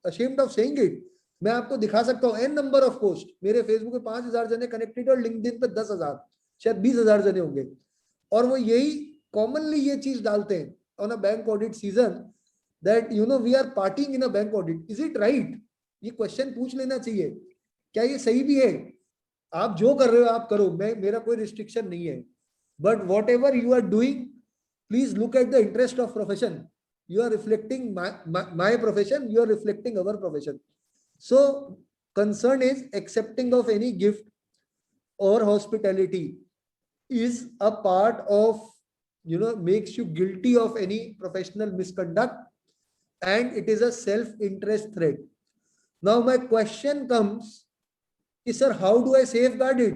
ashamed of saying it. मैं आपको दिखा सकता हूँ n number of post. मेरे Facebook पे 5,000 जने कनेक्टेड और LinkedIn पे 10,000, शायद 20,000 जने होंगे, और वो यही कॉमनली ये चीज डालते हैं on a bank audit season that we are partying in a bank audit. Is it right? ये क्वेश्चन पूछ लेना चाहिए, क्या ये सही भी है? आप जो कर रहे हो आप करो, मेरा कोई रिस्ट्रिक्शन नहीं है. But whatever you are doing, please look at the interest of profession. You are reflecting my profession, you are reflecting our profession. So concern is accepting of any gift और hospitality is a part of makes you guilty of any professional misconduct, and it is a self-interest threat. Now my question comes is, sir, how do I safeguard it?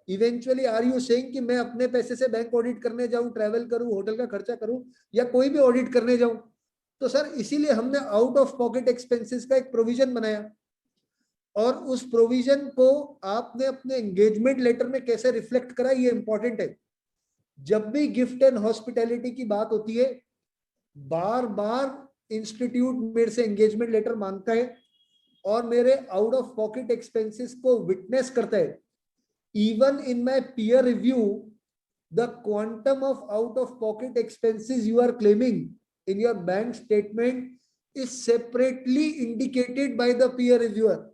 Eventually are you saying कि मैं अपने पैसे से bank audit करने जाऊं, travel करूं, hotel का खर्चा करूं, या कोई भी ऑडिट करने जाऊं? तो सर इसीलिए हमने आउट ऑफ पॉकेट एक्सपेंसेस का एक प्रोविजन बनाया, और उस प्रोविजन को आपने अपने एंगेजमेंट लेटर में कैसे रिफ्लेक्ट करा, ये इंपॉर्टेंट है. जब भी गिफ्ट एंड हॉस्पिटैलिटी की बात होती है, बार बार इंस्टीट्यूट मेरे से एंगेजमेंट लेटर मांगता है और मेरे आउट ऑफ पॉकेट एक्सपेंसेस को विटनेस करता है. Even in my peer review, the quantum of out of pocket expenses you are claiming in your bank statement is separately indicated by the peer reviewer,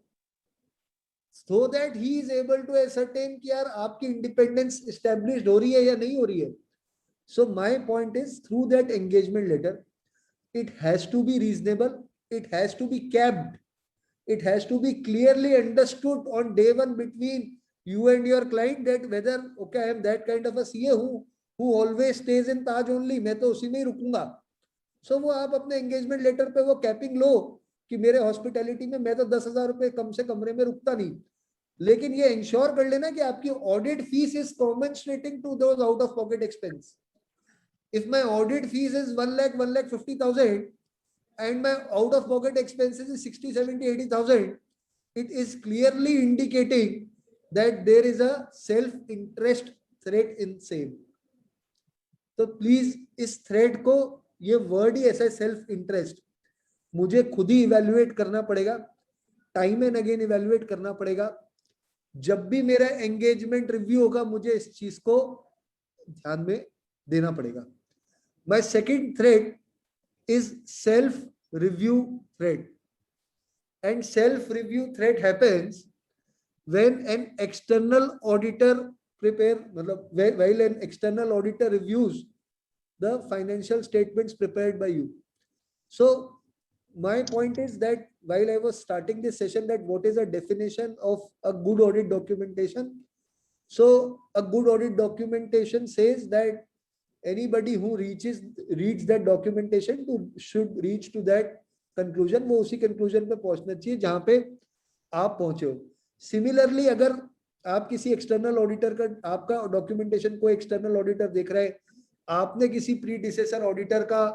so that he is able to ascertain कि यार आपकी independence established हो रही है या नहीं हो रही है. So my point is, through that engagement letter, it has to be reasonable, it has to be capped, it has to be clearly understood on day one between you and your client that whether okay I am that kind of a CA who always stays in Taj only, मैं तो उसी में ही रुकूंगा. So वो आप अपने engagement letter पे वो capping लो कि मेरे हॉस्पिटैलिटी में मैं तो 10,000 रुपए कम से कमरे में रुकता नहीं, लेकिन ये इंश्योर कर लेना कि आपकी audit fees is compensating to those out of pocket expense. If my audit fees is 1,50,000 and my out of pocket expenses is 60, 70, 80,000, it is clearly indicating that there is a self interest threat in same. तो please इस threat को, ये word ही ऐसा है, self interest, मुझे खुद ही evaluate करना पड़ेगा, टाइम एंड अगेन इवेल्युएट करना पड़ेगा. जब भी मेरा एंगेजमेंट रिव्यू होगा मुझे इस चीज को ध्यान में देना पड़ेगा. My second threat is self review threat, and self review threat happens when an external auditor मतलब while an external auditor reviews the financial statements prepared by you. So my point is that while I was starting this session, that what is a definition of a good audit documentation? So a good audit documentation says that anybody who reads that documentation should reach to that conclusion. वो उसी conclusion पे पहुंचना चाहिए जहां पे आप पहुंचे हो. Similarly, अगर आप किसी एक्सटर्नल ऑडिटर का, आपका डॉक्यूमेंटेशन कोई एक्सटर्नल ऑडिटर देख रहा है, आपने किसी प्रीडिसेसर ऑडिटर का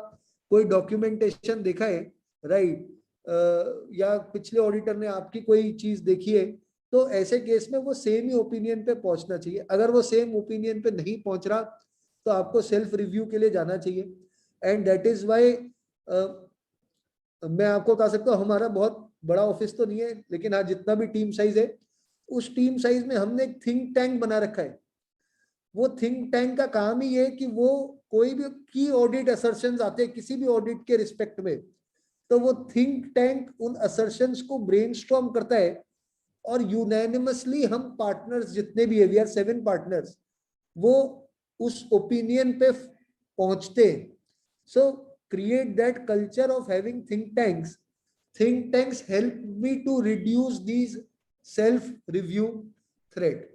कोई डॉक्यूमेंटेशन देखा है, राइट, या पिछले ऑडिटर ने आपकी कोई चीज देखी है, तो ऐसे केस में वो सेम ही ओपिनियन पे पहुंचना चाहिए. अगर वो सेम ओपिनियन पे नहीं पहुंच रहा तो आपको सेल्फ रिव्यू के लिए जाना चाहिए. एंड दैट इज वाई मैं आपको बता सकता हूँ, हमारा बहुत बड़ा ऑफिस तो नहीं है, लेकिन हाँ जितना भी टीम साइज है, उस टीम साइज में हमने एक थिंक टैंक बना रखा है. वो थिंक टैंक का काम ही है कि वो कोई भी की ऑडिट असर्शंस आते हैं किसी भी ऑडिट के रिस्पेक्ट में, तो वो थिंक टैंक उन असर्शंस को ब्रेनस्टॉर्म करता है और यूनैनिमसली हम पार्टनर्स जितने भी है, वी आर 7 पार्टनर्स, वो उस ओपिनियन पे पहुंचते हैं. So create that culture of having think tanks. Think tanks help me to reduce these self review threat.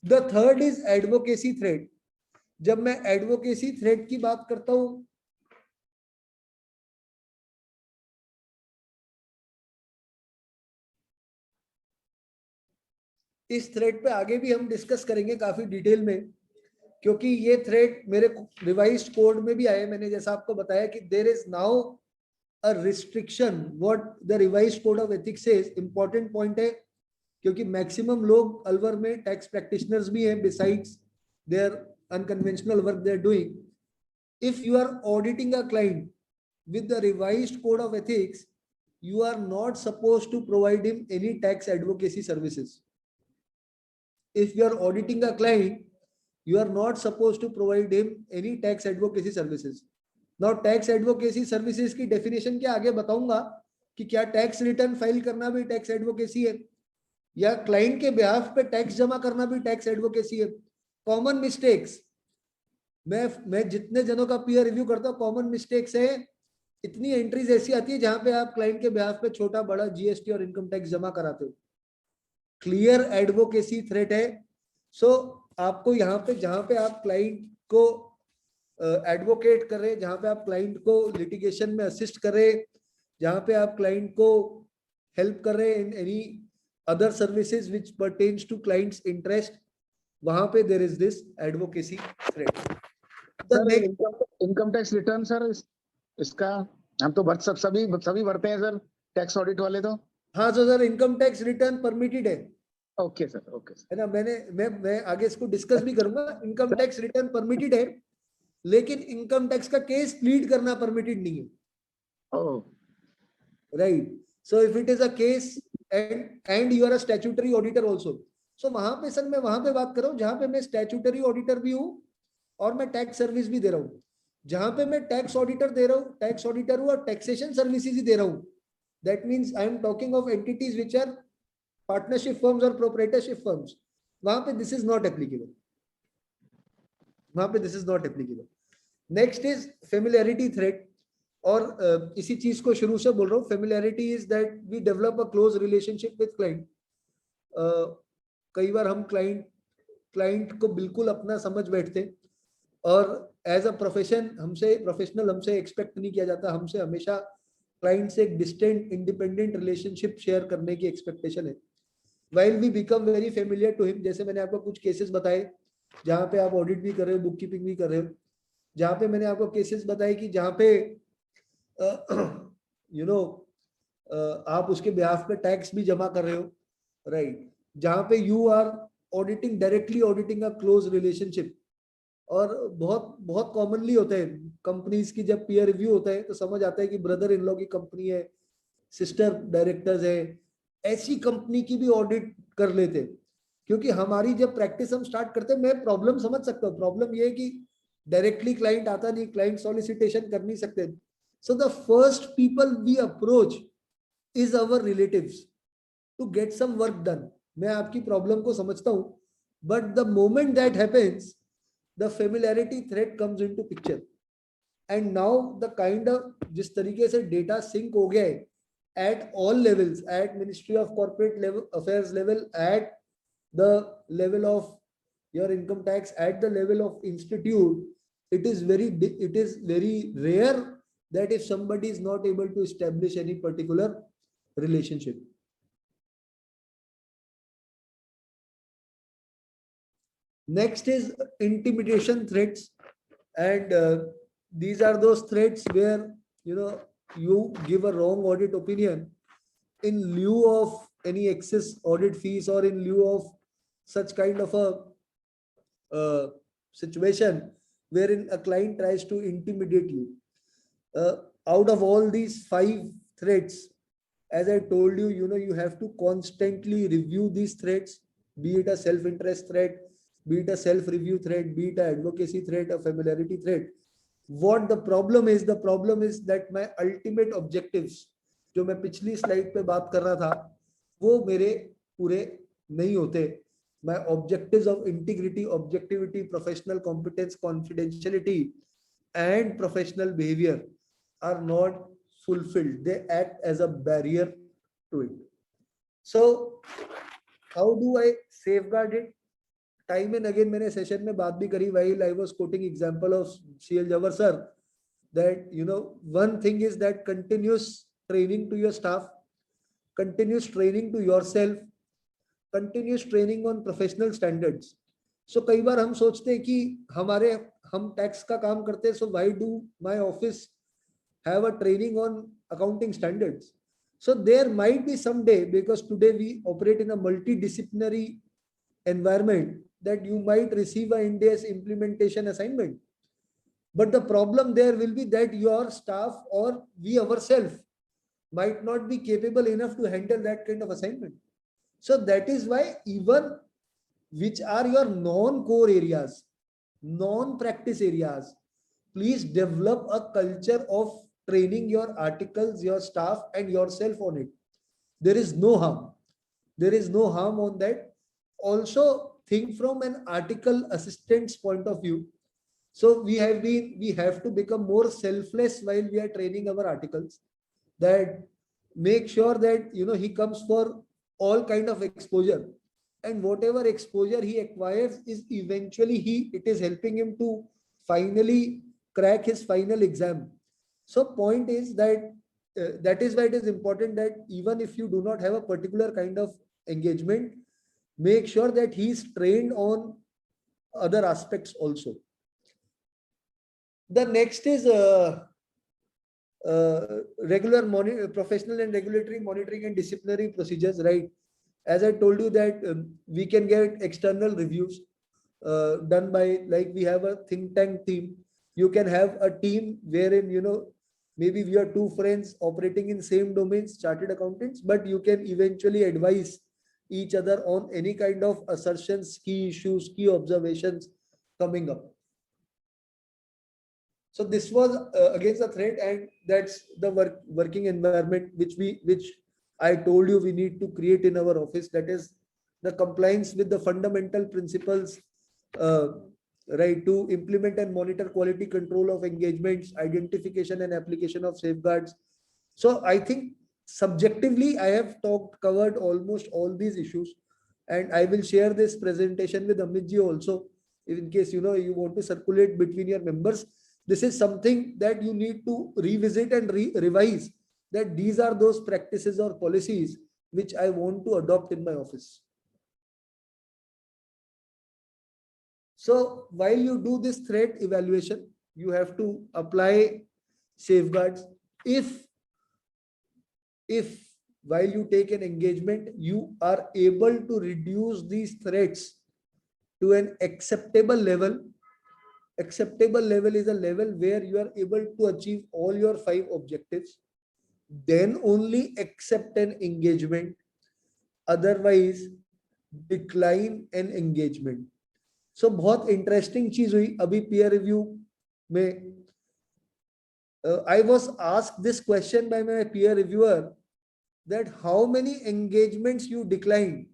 The third is advocacy threat. जब मैं एडवोकेसी थ्रेट की बात करता हूं, इस थ्रेड पे आगे भी हम डिस्कस करेंगे काफी डिटेल में, क्योंकि ये थ्रेड मेरे रिवाइज्ड कोड में भी आए. मैंने जैसा आपको बताया कि there is now a restriction what the revised code of ethics says. Important point है, क्योंकि मैक्सिमम लोग अलवर में टैक्स प्रैक्टिशनर्स भी हैं besides their unconventional work they are doing. If you are auditing a client with the revised code of ethics, you are not supposed to provide him any tax advocacy services. If you are auditing a client, you are not supposed to provide him any tax advocacy services. Now tax advocacy services की definition क्या आगे बताऊंगा कि क्या tax return file करना भी tax advocacy है, या क्लाइंट के बिहाफ पे टैक्स जमा करना भी टैक्स एडवोकेसी है. कॉमन मिस्टेक्स, मैं जितने जनों का पीयर रिव्यू करता हूँ, कॉमन मिस्टेक्स है, इतनी एंट्रीज ऐसी आती है जहां पे आप क्लाइंट के बिहाफ पे छोटा बड़ा जीएसटी और इनकम टैक्स जमा कराते हो. क्लियर एडवोकेसी थ्रेट है. सो आपको यहाँ पे जहां पे आप क्लाइंट को एडवोकेट कर रहे, जहां पे आप क्लाइंट को लिटिगेशन में असिस्ट कर रहे, जहां पे आप क्लाइंट को हेल्प कर रहे in any other services which pertains to clients interest, वहां पे there is this advocacy threat. Income tax return sir, इसका हम तो सभी भरते हैं सर, टैक्स ऑडिट वाले तो. हाँ तो sir income tax return permitted है. ओके सर, ओके है ना. मैं आगे इसको डिस्कस भी करूंगा. इनकम टैक्स रिटर्न परमिटेड है, लेकिन इनकम टैक्स का केस प्लीड करना परमिटेड नहीं है. Oh right. So if it is a case and you are a statutory auditor also, so वहां पे सर मैं वहां पे बात कर रहा हूँ जहां पे मैं स्टैट्यूटरी ऑडिटर भी हूँ और मैं टैक्स सर्विस भी दे रहा हूँ. जहां पे मैं टैक्स ऑडिटर दे रहा हूँ, टैक्स ऑडिटर हूँ और टैक्सेशन सर्विसेज ही दे रहा हूँ, that means I am talking of entities which are partnership firms और प्रोप्राइटरशिप फर्म्स. वहां पे दिस इज नॉट एप्लीकेबल. वहां पे this is not applicable. Next is familiarity threat. और इसी चीज को शुरू से बोल रहा हूँ. Familiarity is that we develop a close relationship with client. कई बार हम क्लाइंट को बिल्कुल अपना समझ बैठते और एज अ प्रोफेशनल हमसे एक्सपेक्ट नहीं किया जाता. हमसे हमेशा क्लाइंट से एक डिस्टेंट इंडिपेंडेंट रिलेशनशिप शेयर करने की एक्सपेक्टेशन है. While we become very familiar to him. जैसे मैंने आपको कुछ केसेस बताए जहां पे आप ऑडिट भी कर रहे हो, बुक कीपिंग भी कर रहे हो, जहां पे मैंने आपको केसेस बताए कि जहां पे यू नो आप उसके बिहाफ पे टैक्स भी जमा कर रहे हो, राइट, जहां पे you are auditing directly auditing a close relationship. और बहुत बहुत कॉमनली होता है कंपनीज की, जब पीयर रिव्यू होता है तो समझ आता है कि ब्रदर इन लॉ की कंपनी है, सिस्टर डायरेक्टर्स है, ऐसी कंपनी की भी ऑडिट कर लेते. क्योंकि हमारी जब प्रैक्टिस हम स्टार्ट करते हैं, मैं प्रॉब्लम समझ सकता हूँ. प्रॉब्लम ये है कि डायरेक्टली क्लाइंट आता नहीं, क्लाइंट सॉलिसिटेशन कर नहीं सकते. So the first people we approach is our relatives to get some work done. मैं आपकी प्रॉब्लम को समझता हूँ, but the moment that happens the familiarity threat comes into picture. And now the kind of जिस तरीके से data sync हो गया है at all levels, at Ministry of Corporate level, Affairs level, at the level of your income tax at the level of institute, it is very rare that if somebody is not able to establish any particular relationship. Next is intimidation threats, and these are those threats where you give a wrong audit opinion in lieu of any excess audit fees, or in lieu of such kind of a situation wherein a client tries to intimidate you. Out of all these 5 threats, as I told you, you have to constantly review these threats, be it a self-interest threat, be it a self-review threat, be it a advocacy threat, a familiarity threat. What the problem is that my ultimate objectives, जो मैं पिछली slide पे बात कर रहा था, वो मेरे पूरे नहीं होते. My objectives of integrity, objectivity, professional competence, confidentiality, and professional behavior are not fulfilled. They act as a barrier to it. So how do I safeguard it? Time and again मैंने सेशन में बात भी करी, while I was quoting example of CL Jawar sir, that one thing is that continuous training to your staff, continuous training to yourself, continuous training on professional standards. So कई बार हम सोचते हैं कि हम टैक्स का काम करते हैं, so why do my office have a training on accounting standards? So there might be someday, because today we operate in a multidisciplinary environment, that you might receive a Ind AS implementation assignment. But the problem there will be that your staff or we ourselves might not be capable enough to handle that kind of assignment. So that is why, even which are your non-core areas, non-practice areas, please develop a culture of training your articles, your staff, and yourself on it. There is no harm. There is no harm on that. Also, think from an article assistant's point of view. So we have to become more selfless while we are training our articles. That make sure that he comes for all kind of exposure, and whatever exposure he acquires is eventually it is helping him to finally crack his final exam. So point is that that is why it is important that even if you do not have a particular kind of engagement, make sure that he is trained on other aspects also. The next is regular professional and regulatory monitoring and disciplinary procedures, right? As I told you that we can get external reviews done by, like we have a think tank team. You can have a team wherein maybe we are 2 friends operating in same domains, chartered accountants, but you can eventually advise each other on any kind of assertions, key issues, key observations coming up. So this was against the threat, and that's the working environment which I told you we need to create in our office. That is the compliance with the fundamental principles, right, to implement and monitor quality control of engagements, identification and application of safeguards. So I think subjectively I have covered almost all these issues, and I will share this presentation with Amit ji also, in case you want to circulate between your members. This is something that you need to revisit and revise, that these are those practices or policies which I want to adopt in my office. So while you do this threat evaluation, you have to apply safeguards. If while you take an engagement, you are able to reduce these threats to an acceptable level. Acceptable level is a level where you are able to achieve all your 5 objectives, then only accept an engagement. Otherwise, decline an engagement. So बहुत interesting चीज हुई अभी peer review में. I was asked this question by my peer reviewer, that how many engagements you declined.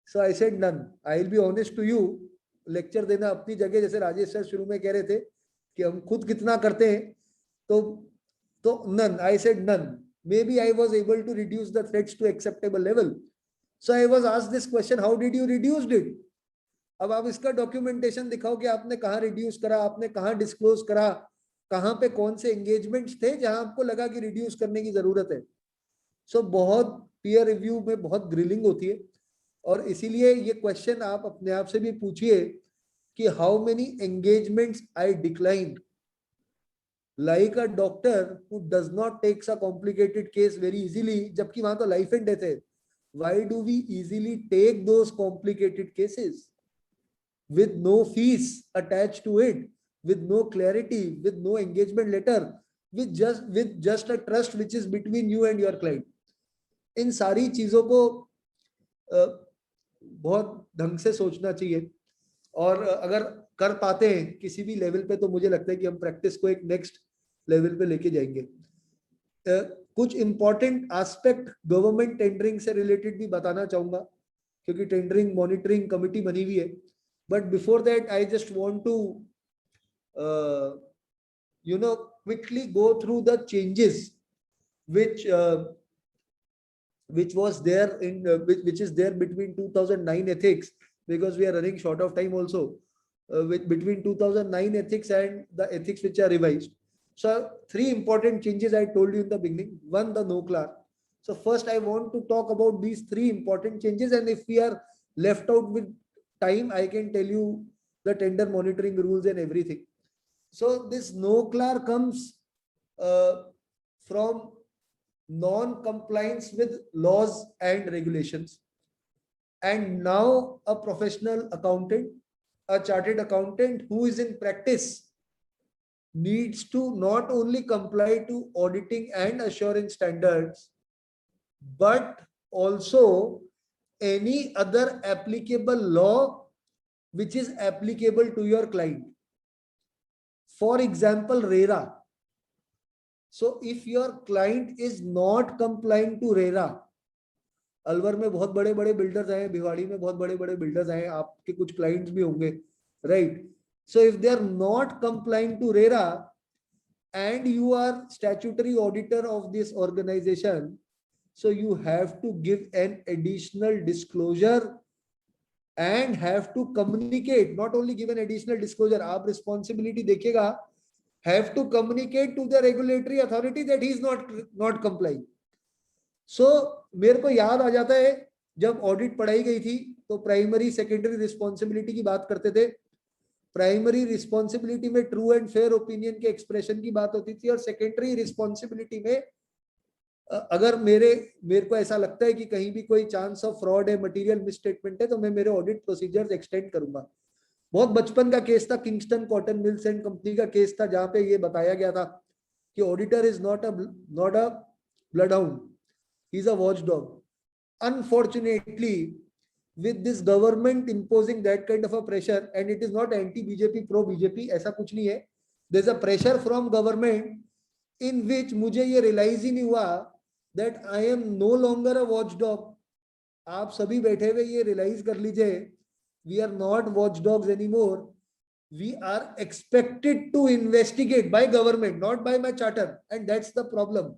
So I said none. I'll be honest to you. Lecture देना अपनी जगह, जैसे Rajesh sir शुरू में कह रहे थे कि हम खुद कितना करते हैं, तो none. I said none. Maybe I was able to reduce the threats to acceptable level. So I was asked this question, how did you reduced it? अब आप इसका डॉक्यूमेंटेशन दिखाओ कि आपने कहाँ रिड्यूस करा, आपने कहाँ डिस्क्लोज करा, कहाँ पे कौन से एंगेजमेंट्स थे जहां आपको लगा कि रिड्यूस करने की जरूरत है. सो बहुत पीयर रिव्यू में बहुत ग्रिलिंग होती है, और इसीलिए ये क्वेश्चन आप अपने आप से भी पूछिए कि how many engagements I decline, like a doctor who does not takes a complicated case very easily, जबकि वहां तो life and death है. Why do we easily take those complicated cases with no fees attached to it, with no clarity, with no engagement letter, with just a trust which is between you and your client? इन सारी चीजों को बहुत ढंग से सोचना चाहिए, और अगर कर पाते हैं किसी भी लेवल पे तो मुझे लगता है कि हम प्रैक्टिस को एक नेक्स्ट लेवल पे लेके जाएंगे. कुछ इंपॉर्टेंट एस्पेक्ट गवर्नमेंट टेंडरिंग से रिलेटेड भी बताना चाहूंगा, क्योंकि टेंडरिंग मॉनिटरिंग कमिटी बनी हुई है. But before that I just want to quickly go through the changes which was there in which is there between 2009 ethics, because we are running short of time also, between 2009 ethics and the ethics which are revised. So 3 important changes I told you in the beginning. One, the no-clar. So first I want to talk about these 3 important changes, and if we are left out with time, I can tell you the tender monitoring rules and everything. So this no-clar comes from non-compliance with laws and regulations. And now a professional accountant, a chartered accountant who is in practice, needs to not only comply to auditing and assurance standards, but also any other applicable law which is applicable to your client. For example, RERA. So if your client is not complying to RERA, Alwar में बहुत बड़े बड़े builders आए, भिवाड़ी में बहुत बड़े बड़े builders आए, आपके कुछ क्लाइंट्स भी होंगे, right? So if they are not complying to RERA and you are statutory auditor of this organization, so you have to give an additional disclosure and have to communicate, not only give an additional disclosure, आप responsibility देखिएगा, have to communicate to the regulatory authority that he is not complying. So मेरे को याद आ जाता है जब audit पढ़ाई गई थी तो प्राइमरी सेकेंडरी रिस्पॉन्सिबिलिटी की बात करते थे. प्राइमरी रिस्पॉन्सिबिलिटी में ट्रू एंड फेयर ओपिनियन के एक्सप्रेशन की बात होती थी, और सेकेंडरी रिस्पॉन्सिबिलिटी में अगर मेरे को ऐसा लगता है कि कहीं भी कोई चांस ऑफ फ्रॉड है, मटेरियल मिसस्टेटमेंट है, तो मैं मेरे ऑडिट प्रोसीजर्स एक्सटेंड करूंगा. बहुत बचपन का केस था, Kingston cotton mills and company का केस था, जहां पे ये बताया गया था कि auditor is not a blood hound, he is a watch dog. Unfortunately with this government imposing that kind of a pressure, and it is not anti BJP pro BJP, ऐसा कुछ नहीं है, there's a pressure from government in which मुझे ये realize ही नहीं हुआ that I am no longer a watchdog. आप सभी बैठे हुए ये realize कर लीजिए, we are not watchdogs anymore. We are expected to investigate by government, not by my charter, and that's the problem.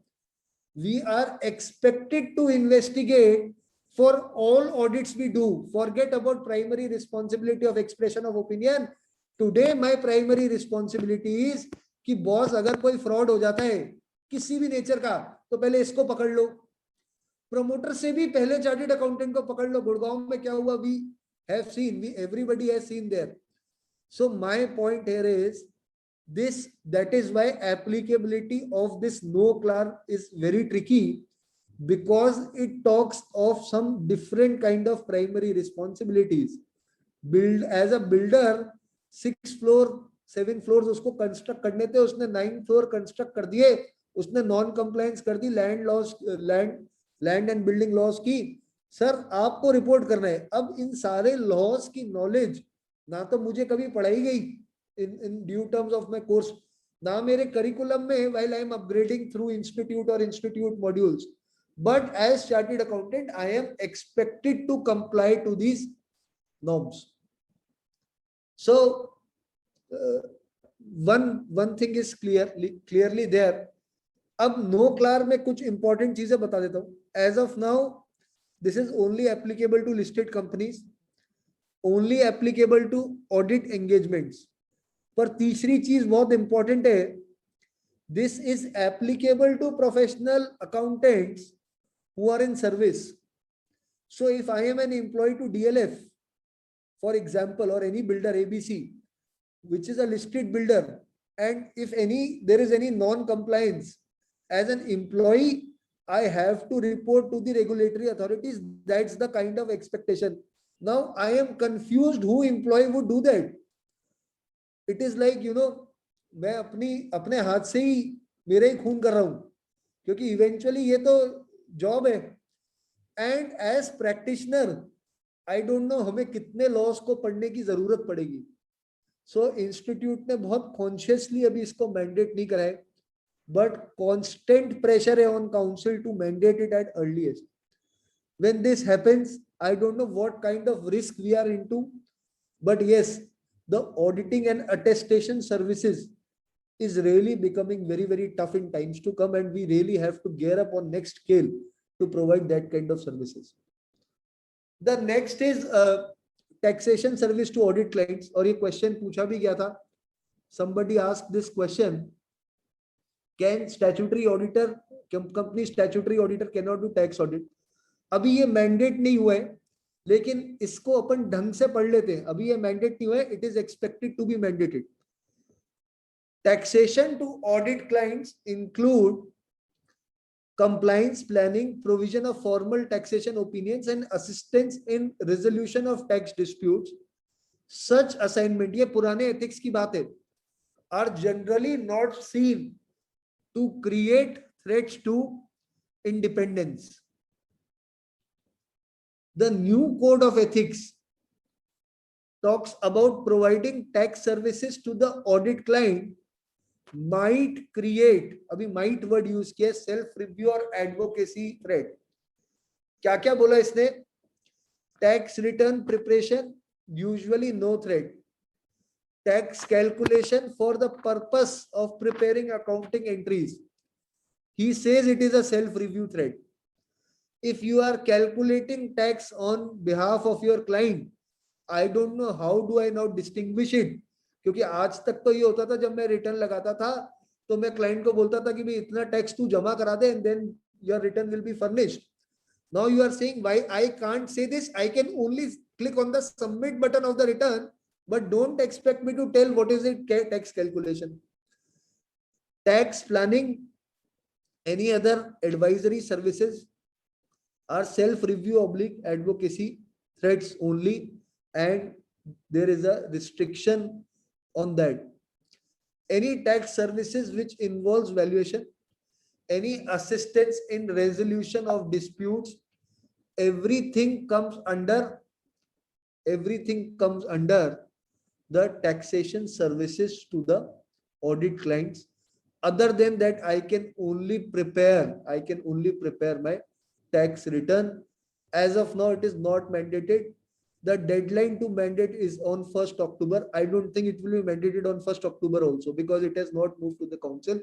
We are expected to investigate for all audits we do. Forget about primary responsibility of expression of opinion. Today my primary responsibility is कि boss अगर कोई fraud हो जाता है किसी भी nature का, तो पहले इसको पकड़ लो, प्रमोटर से भी पहले चार्टर्ड अकाउंटेंट को पकड़ लो. गुड़गांव में क्या हुआ, we have seen, everybody has seen there. So my point here is this, that is why applicability of this no-clar is very tricky, because it talks of some different kind of primary responsibilities. Build as a builder, 6 floor 7 floors उसको construct करने थे, उसने 9 floor construct कर दिए, उसने non compliance कर the land and building loss की. Sir आपको रिपोर्ट करना है. अब इन सारे लॉस की नॉलेज ना तो मुझे कभी पढ़ाई गई in due terms of my course, ना मेरे करिकुलम में while I am upgrading through institute और institute modules. But as chartered accountant, I am expected to comply to these norms. So one thing is clearly there. अब no-clar में कुछ important चीजें बता देता हूँ. As of now, This is only applicable to listed companies, only applicable to audit engagements. पर तीसरी चीज बहुत इंपॉर्टेंट है, this is applicable to professional accountants who are in service. So if I am an employee to DLF, for example, or any builder ABC, which is a listed builder, and if there is any non-compliance, as an employee, I have to report to the regulatory authorities. That's the kind of expectation. Now I am confused who employee would do that. It is like, मैं अपने हाथ से ही मेरे ही खून कर रहा हूं, क्योंकि इवेंचुअली ये तो जॉब है. And as practitioner I don't know हमें कितने लॉस को पढ़ने की जरूरत पड़ेगी. सो इंस्टीट्यूट ने बहुत कॉन्शियसली अभी इसको मैंडेट नहीं करा है, बट कांस्टेंट प्रेशर है on council to mandate it at earliest. When this happens, I don't know what kind of risk we are into, but yes, the auditing and attestation services is really becoming very, very tough in times to come, and we really have to gear up on next scale to provide that kind of services. The next is taxation service to audit clients. और ये question पूछा भी गया था. Somebody asked this question: Can statutory auditor, company statutory auditor cannot do tax audit? अभी ये mandate नहीं हुआ है, लेकिन इसको अपन ढंग से पढ़ लेते हैं. अभी ये मैंडेट नहीं हुआ है, it is expected to be mandated. Taxation to audit clients include compliance planning, provision of formal taxation opinions and assistance in resolution of tax disputes. Such assignment, ये पुराने ethics की बात है, are generally not seen to create threats to independence. The new code of ethics talks about providing tax services to the audit client might create, अभी might word use किया, self review और advocacy threat. क्या क्या बोला इसने? Tax return preparation, usually no threat. Tax calculation for the purpose of preparing accounting entries, he says it is a self review threat. If you are calculating tax on behalf of your client, I don't know how do I now distinguish it. क्योंकि आज तक तो ये होता था, जब मैं return लगाता था तो मैं क्लाइंट को बोलता था कि भाई इतना टैक्स तू जमा करा दे, and then your return will be furnished. Now you are saying why I can't say this, I can only click on the submit button of the return, but don't expect me to tell what is it tax calculation. Tax planning, any other advisory services are self-review / advocacy threats only, and there is a restriction on that. Any tax services which involves valuation, any assistance in resolution of disputes, everything comes under the taxation services to the audit clients. Other than that, I can only prepare my tax return. As of now, it is not mandated. The deadline to mandate is on 1st October. I don't think it will be mandated on 1st October also, because it has not moved to the council.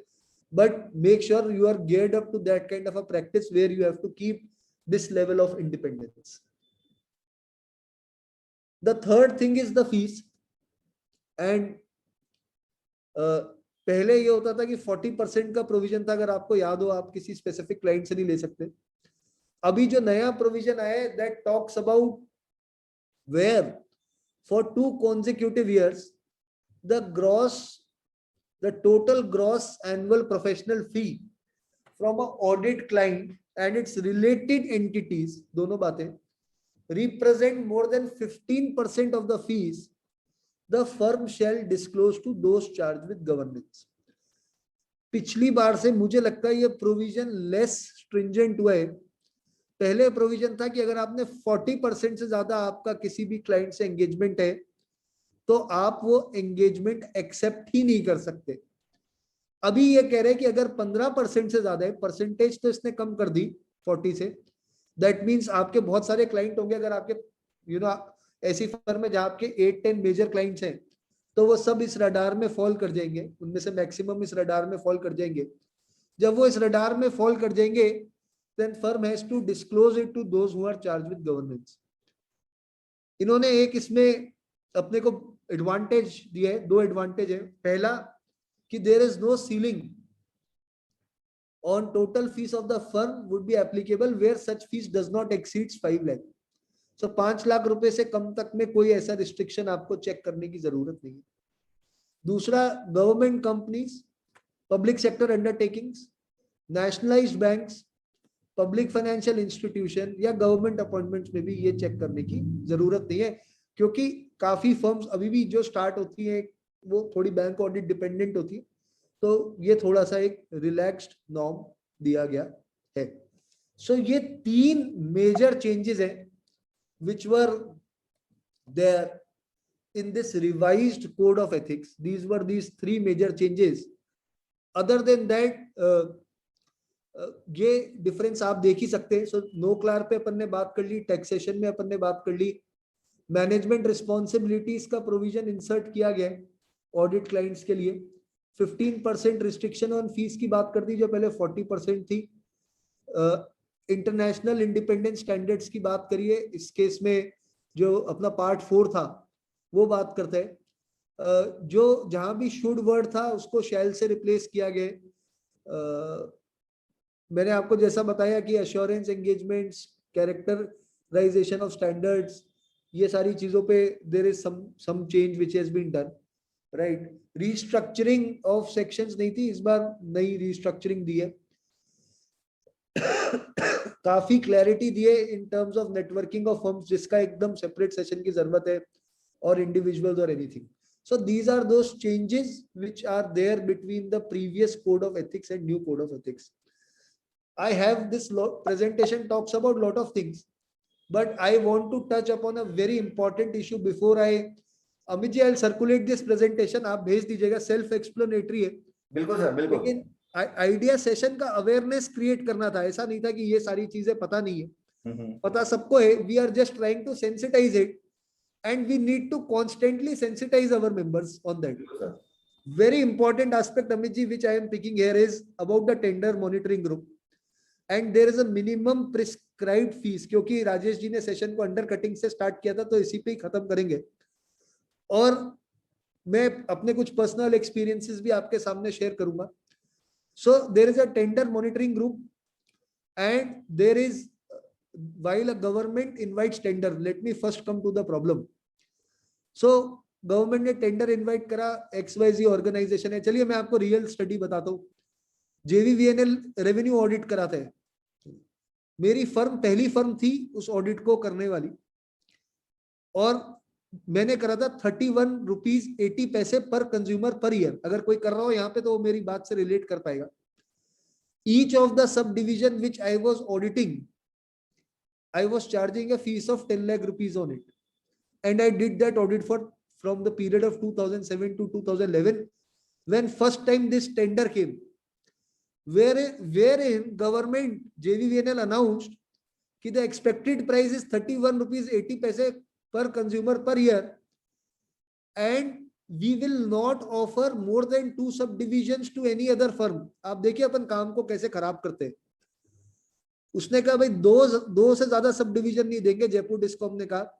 But make sure you are geared up to that kind of a practice where you have to keep this level of independence. The third thing is the fees. And पहले ये होता था कि 40% का provision था, अगर आपको याद हो, आप किसी स्पेसिफिक क्लाइंट से नहीं ले सकते. अभी जो नया प्रोविजन आया है, that talks about where for 2 consecutive years the total gross annual professional fee from an audit client and its related entities, दोनों बातें, represent more than 15% of the fees, the firm shall disclose to those charged with governance. पिछली बार से मुझे लगता है ये provision less stringent हुआ है. पहले प्रोविजन था कि अगर आपने 40% से ज्यादा आपका किसी भी क्लाइंट से एंगेजमेंट है तो आप वो एंगेजमेंट एक्सेप्ट ही नहीं कर सकते. अभी ये कह रहे हैं कि अगर 15% से ज्यादा है, परसेंटेज तो इसने कम कर दी 40 से, दैट मींस आपके बहुत सारे क्लाइंट होंगे. अगर आपके ऐसी फर्म है जहां आपके 8-10 मेजर क्लाइंट्स हैं, तो वो सब इस रडार में फॉल कर जाएंगे. उनमें से मैक्सिमम इस रडार में फॉल कर जाएंगे. जब वो इस रडार में फॉल कर जाएंगे, then firm has to disclose it to those who are charged with governance. इन्होंने एक इसमें अपने को एडवांटेज दिया है, दो एडवांटेज है. पहला कि there is no ceiling on total fees of the firm would be applicable where such fees does not exceeds 5 lakh. So 5 lakh रुपए से कम तक में कोई ऐसा रिस्ट्रिक्शन आपको चेक करने की जरूरत नहीं है. दूसरा, government companies, public sector undertakings, nationalised banks, public financial institution या गवर्नमेंट अपॉइंटमेंट्स में भी ये चेक करने की जरूरत नहीं है, क्योंकि काफी फर्म्स अभी भी जो स्टार्ट होती है वो थोड़ी बैंक ऑडिट डिपेंडेंट होती है, तो ये थोड़ा सा एक रिलैक्स्ड नॉर्म दिया गया है. सो ये 3 मेजर चेंजेस हैं which were there in this revised code of ethics. These were these 3 major changes. Other than that, ये डिफरेंस आप देख ही सकते हैं. सो नो क्लार पे अपन ने बात कर ली, टैक्सेशन में अपन ने बात कर ली, मैनेजमेंट रिस्पॉन्सिबिलिटीज का प्रोविजन इंसर्ट किया गया ऑडिट क्लाइंट्स के लिए. 15% रिस्ट्रिक्शन ऑन फीस की बात कर दी जो पहले 40% थी. इंटरनेशनल इंडिपेंडेंस स्टैंडर्ड्स की बात करिए, इस केस में जो अपना पार्ट 4 था वो बात करते हैं. जो जहां भी शुड वर्ड था उसको शैल से रिप्लेस किया गया. मैंने आपको जैसा बताया कि assurance engagements, characterization of standards, ये सारी चीजों पे there is some change which has been done, right. Restructuring of sections नहीं थी, इस बार नई रीस्ट्रक्चरिंग दी है. काफी क्लैरिटी दिए in terms of networking of firms, जिसका एकदम सेपरेट सेशन की जरूरत है, और इंडिविजुअल्स और anything. So these are those changes which are there between the previous code of ethics and new code of ethics. I have this presentation talks about lot of things, but I want to touch upon a very important issue before I. Amit ji, I'll circulate this presentation. आप भेज दीजिएगा, self explanatory है. बिल्कुल sir, बिल्कुल. लेकिन idea session का awareness create करना था, ऐसा नहीं था कि ये सारी चीजें पता नहीं है. पता सबको है. We are just trying to sensitize it and we need to constantly sensitize our members on that. Very important aspect, Amit ji, which I am picking here is about the tender monitoring group. And there is a minimum prescribed fees, क्योंकि राजेश जी ने session को under cutting से start किया था, तो इसी पे ही खत्म करेंगे. और मैं अपने कुछ पर्सनल एक्सपीरियंसेस भी आपके सामने शेयर करूंगा. So there is a tender monitoring group, and there is, while a government invites tender, let me first come to the problem. So government ने टेंडर इनवाइट करा, XYZ ऑर्गेनाइजेशन है. चलिए मैं आपको रियल स्टडी बताता हूँ. JVVNL revenue audit कराते हैं. मेरी फर्म पहली फर्म थी उस ऑडिट को करने वाली, और मैंने करा था 31 रुपीज 80 पैसे पर कंज्यूमर पर ईयर. अगर कोई कर रहा हो यहाँ पे तो वो मेरी बात से रिलेट कर पाएगा. Each of the sub division which I was auditing, I was charging a fees of 10 lakh rupees on it, and I did that audit from the period of 2007 to 2011, when first time this tender came, wherein government JVVNL announced that the expected price is 31 rupees 80 paise per consumer per year, and we will not offer more than 2 subdivisions to any other firm. आप देखिए अपन काम को कैसे खराब करते हैं. उसने कहा भाई दो से ज्यादा सब डिविजन नहीं देंगे. जयपुर डिस्कॉम ने कहा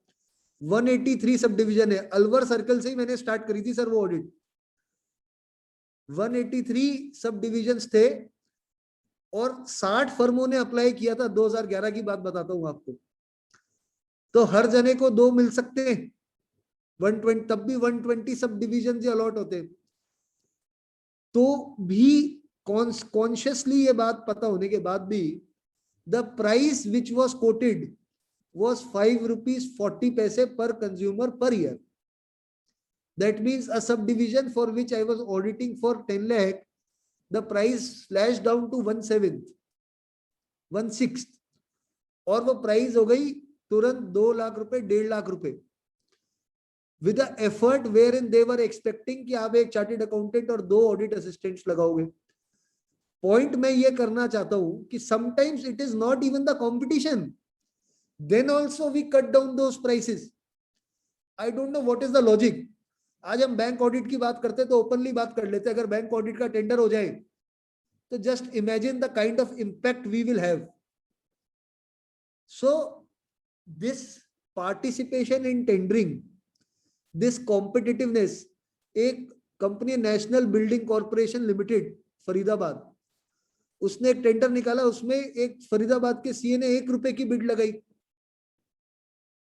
183 सब डिविजन है. अलवर सर्कल से ही मैंने स्टार्ट करी थी सर वो ऑडिट. 183 सब डिविजन्स थे और 60 फर्मों ने अप्लाई किया था. 2011 की बात बताता हूं आपको. तो हर जने को 2 मिल सकते हैं. 120, तब भी 120 सब डिविजन ही अलॉट होते. तो भी कॉन्शियसली ये बात पता होने के बाद भी the price which was coated was 5 rupees 40 paise per consumer per year. That means a subdivision for which I was auditing for 10 lakh, the price slashed down to 1/7, 1/6, और वो प्राइस हो गई तुरंत 2 लाख रुपए, 1.5 लाख रुपए, with the effort wherein they were expecting कि आप एक चार्टेड अकाउंटेंट और 2 ऑडिट असिस्टेंट्स लगाओगे. पॉइंट मैं ये करना चाहता हूं कि sometimes it is not even the competition. Then also we cut down those prices. I don't know what is the logic. आज हम बैंक ऑडिट की बात करते हैं तो ओपनली बात कर लेते हैं. अगर बैंक ऑडिट का टेंडर हो जाए तो just imagine the kind of impact we will have. So this participation in tendering, this competitiveness, एक company national building corporation limited Faridabad, उसने एक टेंडर निकाला, उसमें एक फरीदाबाद के सीए ने 1 रुपए की बिड लगाई,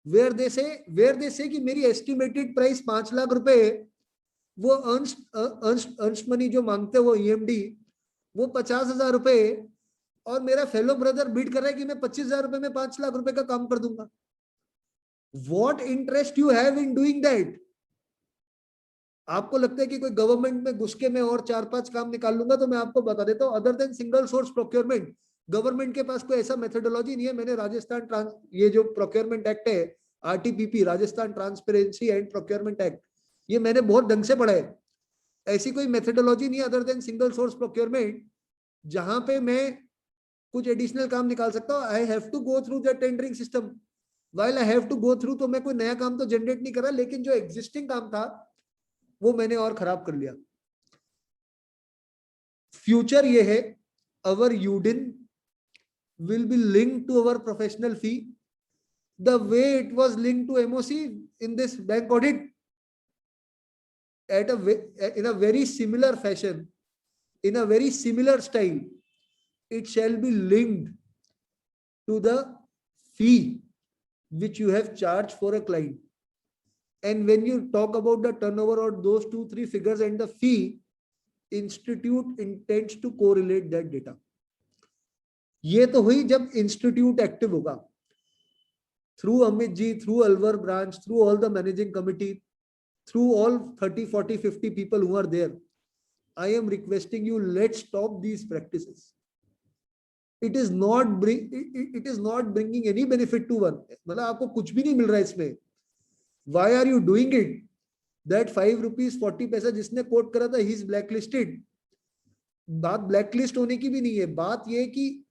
वेयर दे से कि मेरी एस्टिमेटेड प्राइस 5 लाख रुपए है, वो अर्न्स्ट मनी जो मांगते वो ईएमडी वो 50,000 रुपए, और मेरा फेलो ब्रदर बिड कर रहा है कि मैं 25,000 रुपए में 5 लाख रुपए का काम कर दूंगा. What interest you have in doing that? आपको लगता है कि कोई गवर्नमेंट में घुस के मैं और 4-5 काम निकाल लूंगा? तो मैं आपको बता देता हूं, other than single source procurement, government के पास कोई ऐसा मेथोडोलॉजी नहीं है. मैंने राजस्थान ये जो प्रोक्योरमेंट एक्ट है, RTPP, Rajasthan transparency and procurement act, ये मैंने बहुत ढंग से पढ़ा है. ऐसी कोई मेथोडोलॉजी नहीं है other than single source procurement जहां पे मैं कुछ एडिशनल काम निकाल सकता हूं. I have to go through the tendering system. While I have to go through, तो मैं कोई नया काम तो जनरेट नहीं कर रहा, लेकिन जो एग्जिस्टिंग काम था वो मैंने और खराब कर लिया. फ्यूचर ये है, our UDIN will be linked to our professional fee the way it was linked to MOC in this bank audit, in a very similar fashion, in a very similar style, it shall be linked to the fee which you have charged for a client. And when you talk about the turnover or those 2-3 figures and the fee, institute intends to correlate that data. ये तो हुई जब institute active होगा. Through Amit ji, through Alwar branch, through all the managing committee, through all 30, 40, 50 people who are there, I am requesting you, let's stop these practices. It is not bringing any benefit to one. मतलब आपको कुछ भी नहीं मिल रहा है इसमें. Why are you doing it? That 5 rupees 40 पैसा जिसने कोट करा था, he is blacklisted. बात blacklist होने की भी नहीं है. बात यह है कि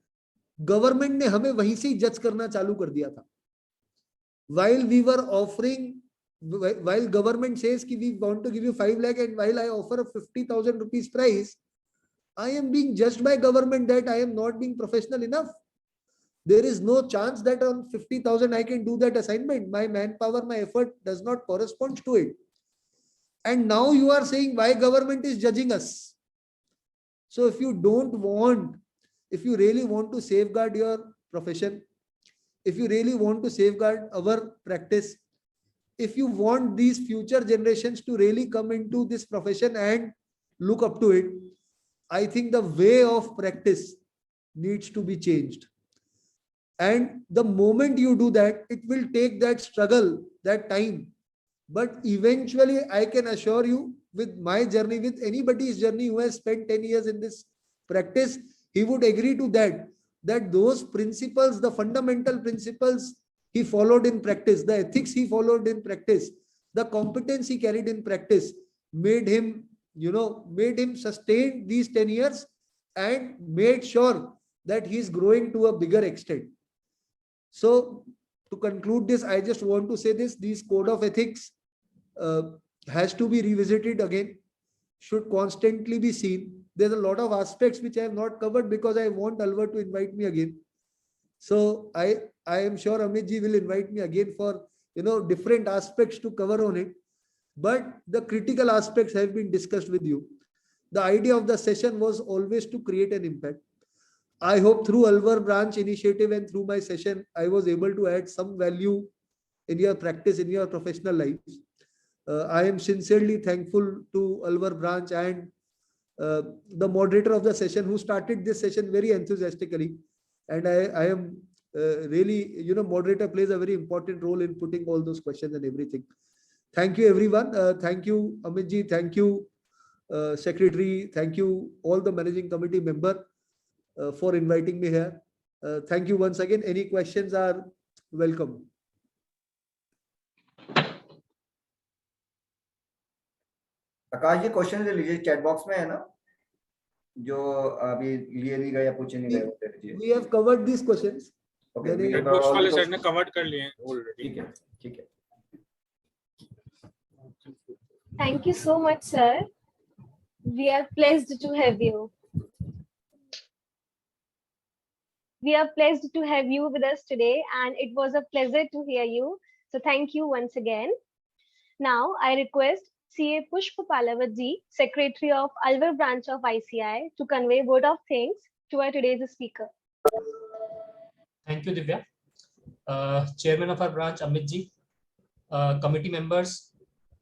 गवर्नमेंट ने हमें वहीं से ही जज करना चालू कर दिया था. While we were offering, while government says कि we want to give you 5 lakh and while I offer a 50,000 rupees price, I am being judged by government that I am not being professional enough. There is no chance that on 50,000 I can do that assignment. My manpower, my effort does not correspond to it. And now you are saying why government is judging us. So if you really want to safeguard your profession, if you really want to safeguard our practice, if you want these future generations to really come into this profession and look up to it, I think the way of practice needs to be changed. And the moment you do that, it will take that struggle, that time. But eventually, I can assure you, with my journey, with anybody's journey who has spent 10 years in this practice, he would agree to that those principles, the fundamental principles he followed in practice, the ethics he followed in practice, the competence he carried in practice, made him sustain these 10 years and made sure that he's growing to a bigger extent. So to conclude this, I just want to say this: these code of ethics has to be revisited again, should constantly be seen. There's a lot of aspects which I have not covered because I want Alwar to invite me again. So I am sure Amit ji will invite me again for different aspects to cover on it. But the critical aspects have been discussed with you. The idea of the session was always to create an impact. I hope through Alwar branch initiative and through my session, I was able to add some value in your practice, in your professional lives. I am sincerely thankful to Alwar branch and the moderator of the session who started this session very enthusiastically. And I am really, moderator plays a very important role in putting all those questions and everything. Thank you, everyone. Thank you, Amit ji. Thank you, Secretary. Thank you, all the managing committee member for inviting me here. Thank you once again. Any questions are welcome. Akash ji, question ले लीजिए, chat box में है ना, जो अभी लिए नहीं गए या पूछे नहीं गए. We have covered these questions. Okay, chat box वाले सेट ने कवर कर लिए हैं ऑलरेडी. ठीक है. Thank you so much, sir. We are pleased to have you. We are pleased to have you with us today, and it was a pleasure to hear you. So thank you once again. Now I request CA Pushpa Palavatji, Secretary of Alwar branch of ICI, to convey word of thanks to our today's speaker. Thank you, Divya. Chairman of our branch, Amit ji, committee members,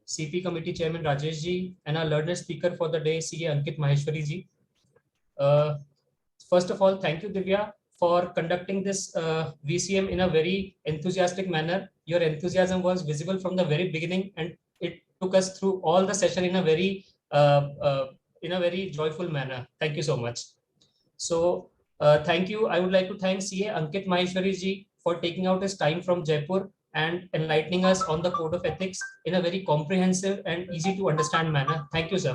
CP committee chairman Rajesh ji, and our learned speaker for the day, CA Ankit Maheshwari ji. First of all, thank you, Divya, for conducting this VCM in a very enthusiastic manner. Your enthusiasm was visible from the very beginning, and it took us through all the session in a very joyful manner. Thank you so much. So thank you. I would like to thank CA Ankit Maheshwari ji for taking out his time from Jaipur and enlightening us on the code of ethics in a very comprehensive and easy to understand manner. Thank you, sir.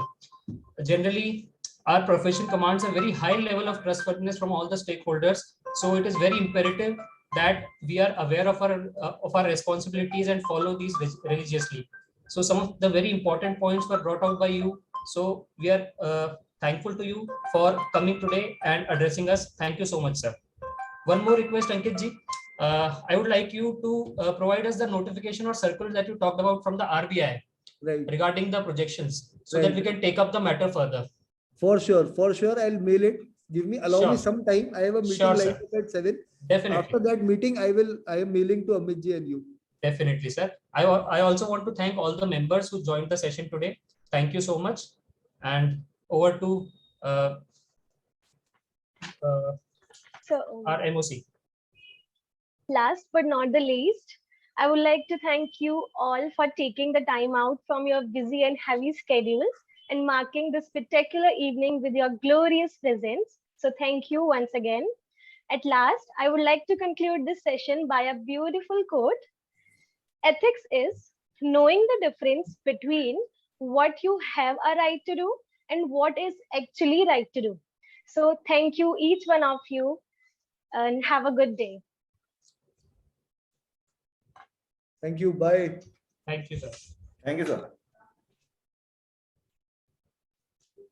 Generally, our profession commands a very high level of trustworthiness from all the stakeholders. So it is very imperative that we are aware of our responsibilities and follow these religiously. So some of the very important points were brought out by you. So we are thankful to you for coming today and addressing us. Thank you so much, sir. One more request, Ankit ji. I would like you to provide us the notification or circular that you talked about from the RBI regarding the projections, so that we can take up the matter further. For sure, I'll mail it. Allow me some time. I have a meeting lined up at 7. Definitely. After that meeting, I am mailing to Amit ji and you. Definitely, sir. I also want to thank all the members who joined the session today. Thank you so much. And over to our MOC. Last but not the least, I would like to thank you all for taking the time out from your busy and heavy schedules and marking this spectacular evening with your glorious presence. So thank you once again. At last, I would like to conclude this session by a beautiful quote. Ethics is knowing the difference between what you have a right to do and what is actually right to do. So thank you, each one of you, and have a good day. Thank you. Bye. Thank you, sir. Thank you, sir.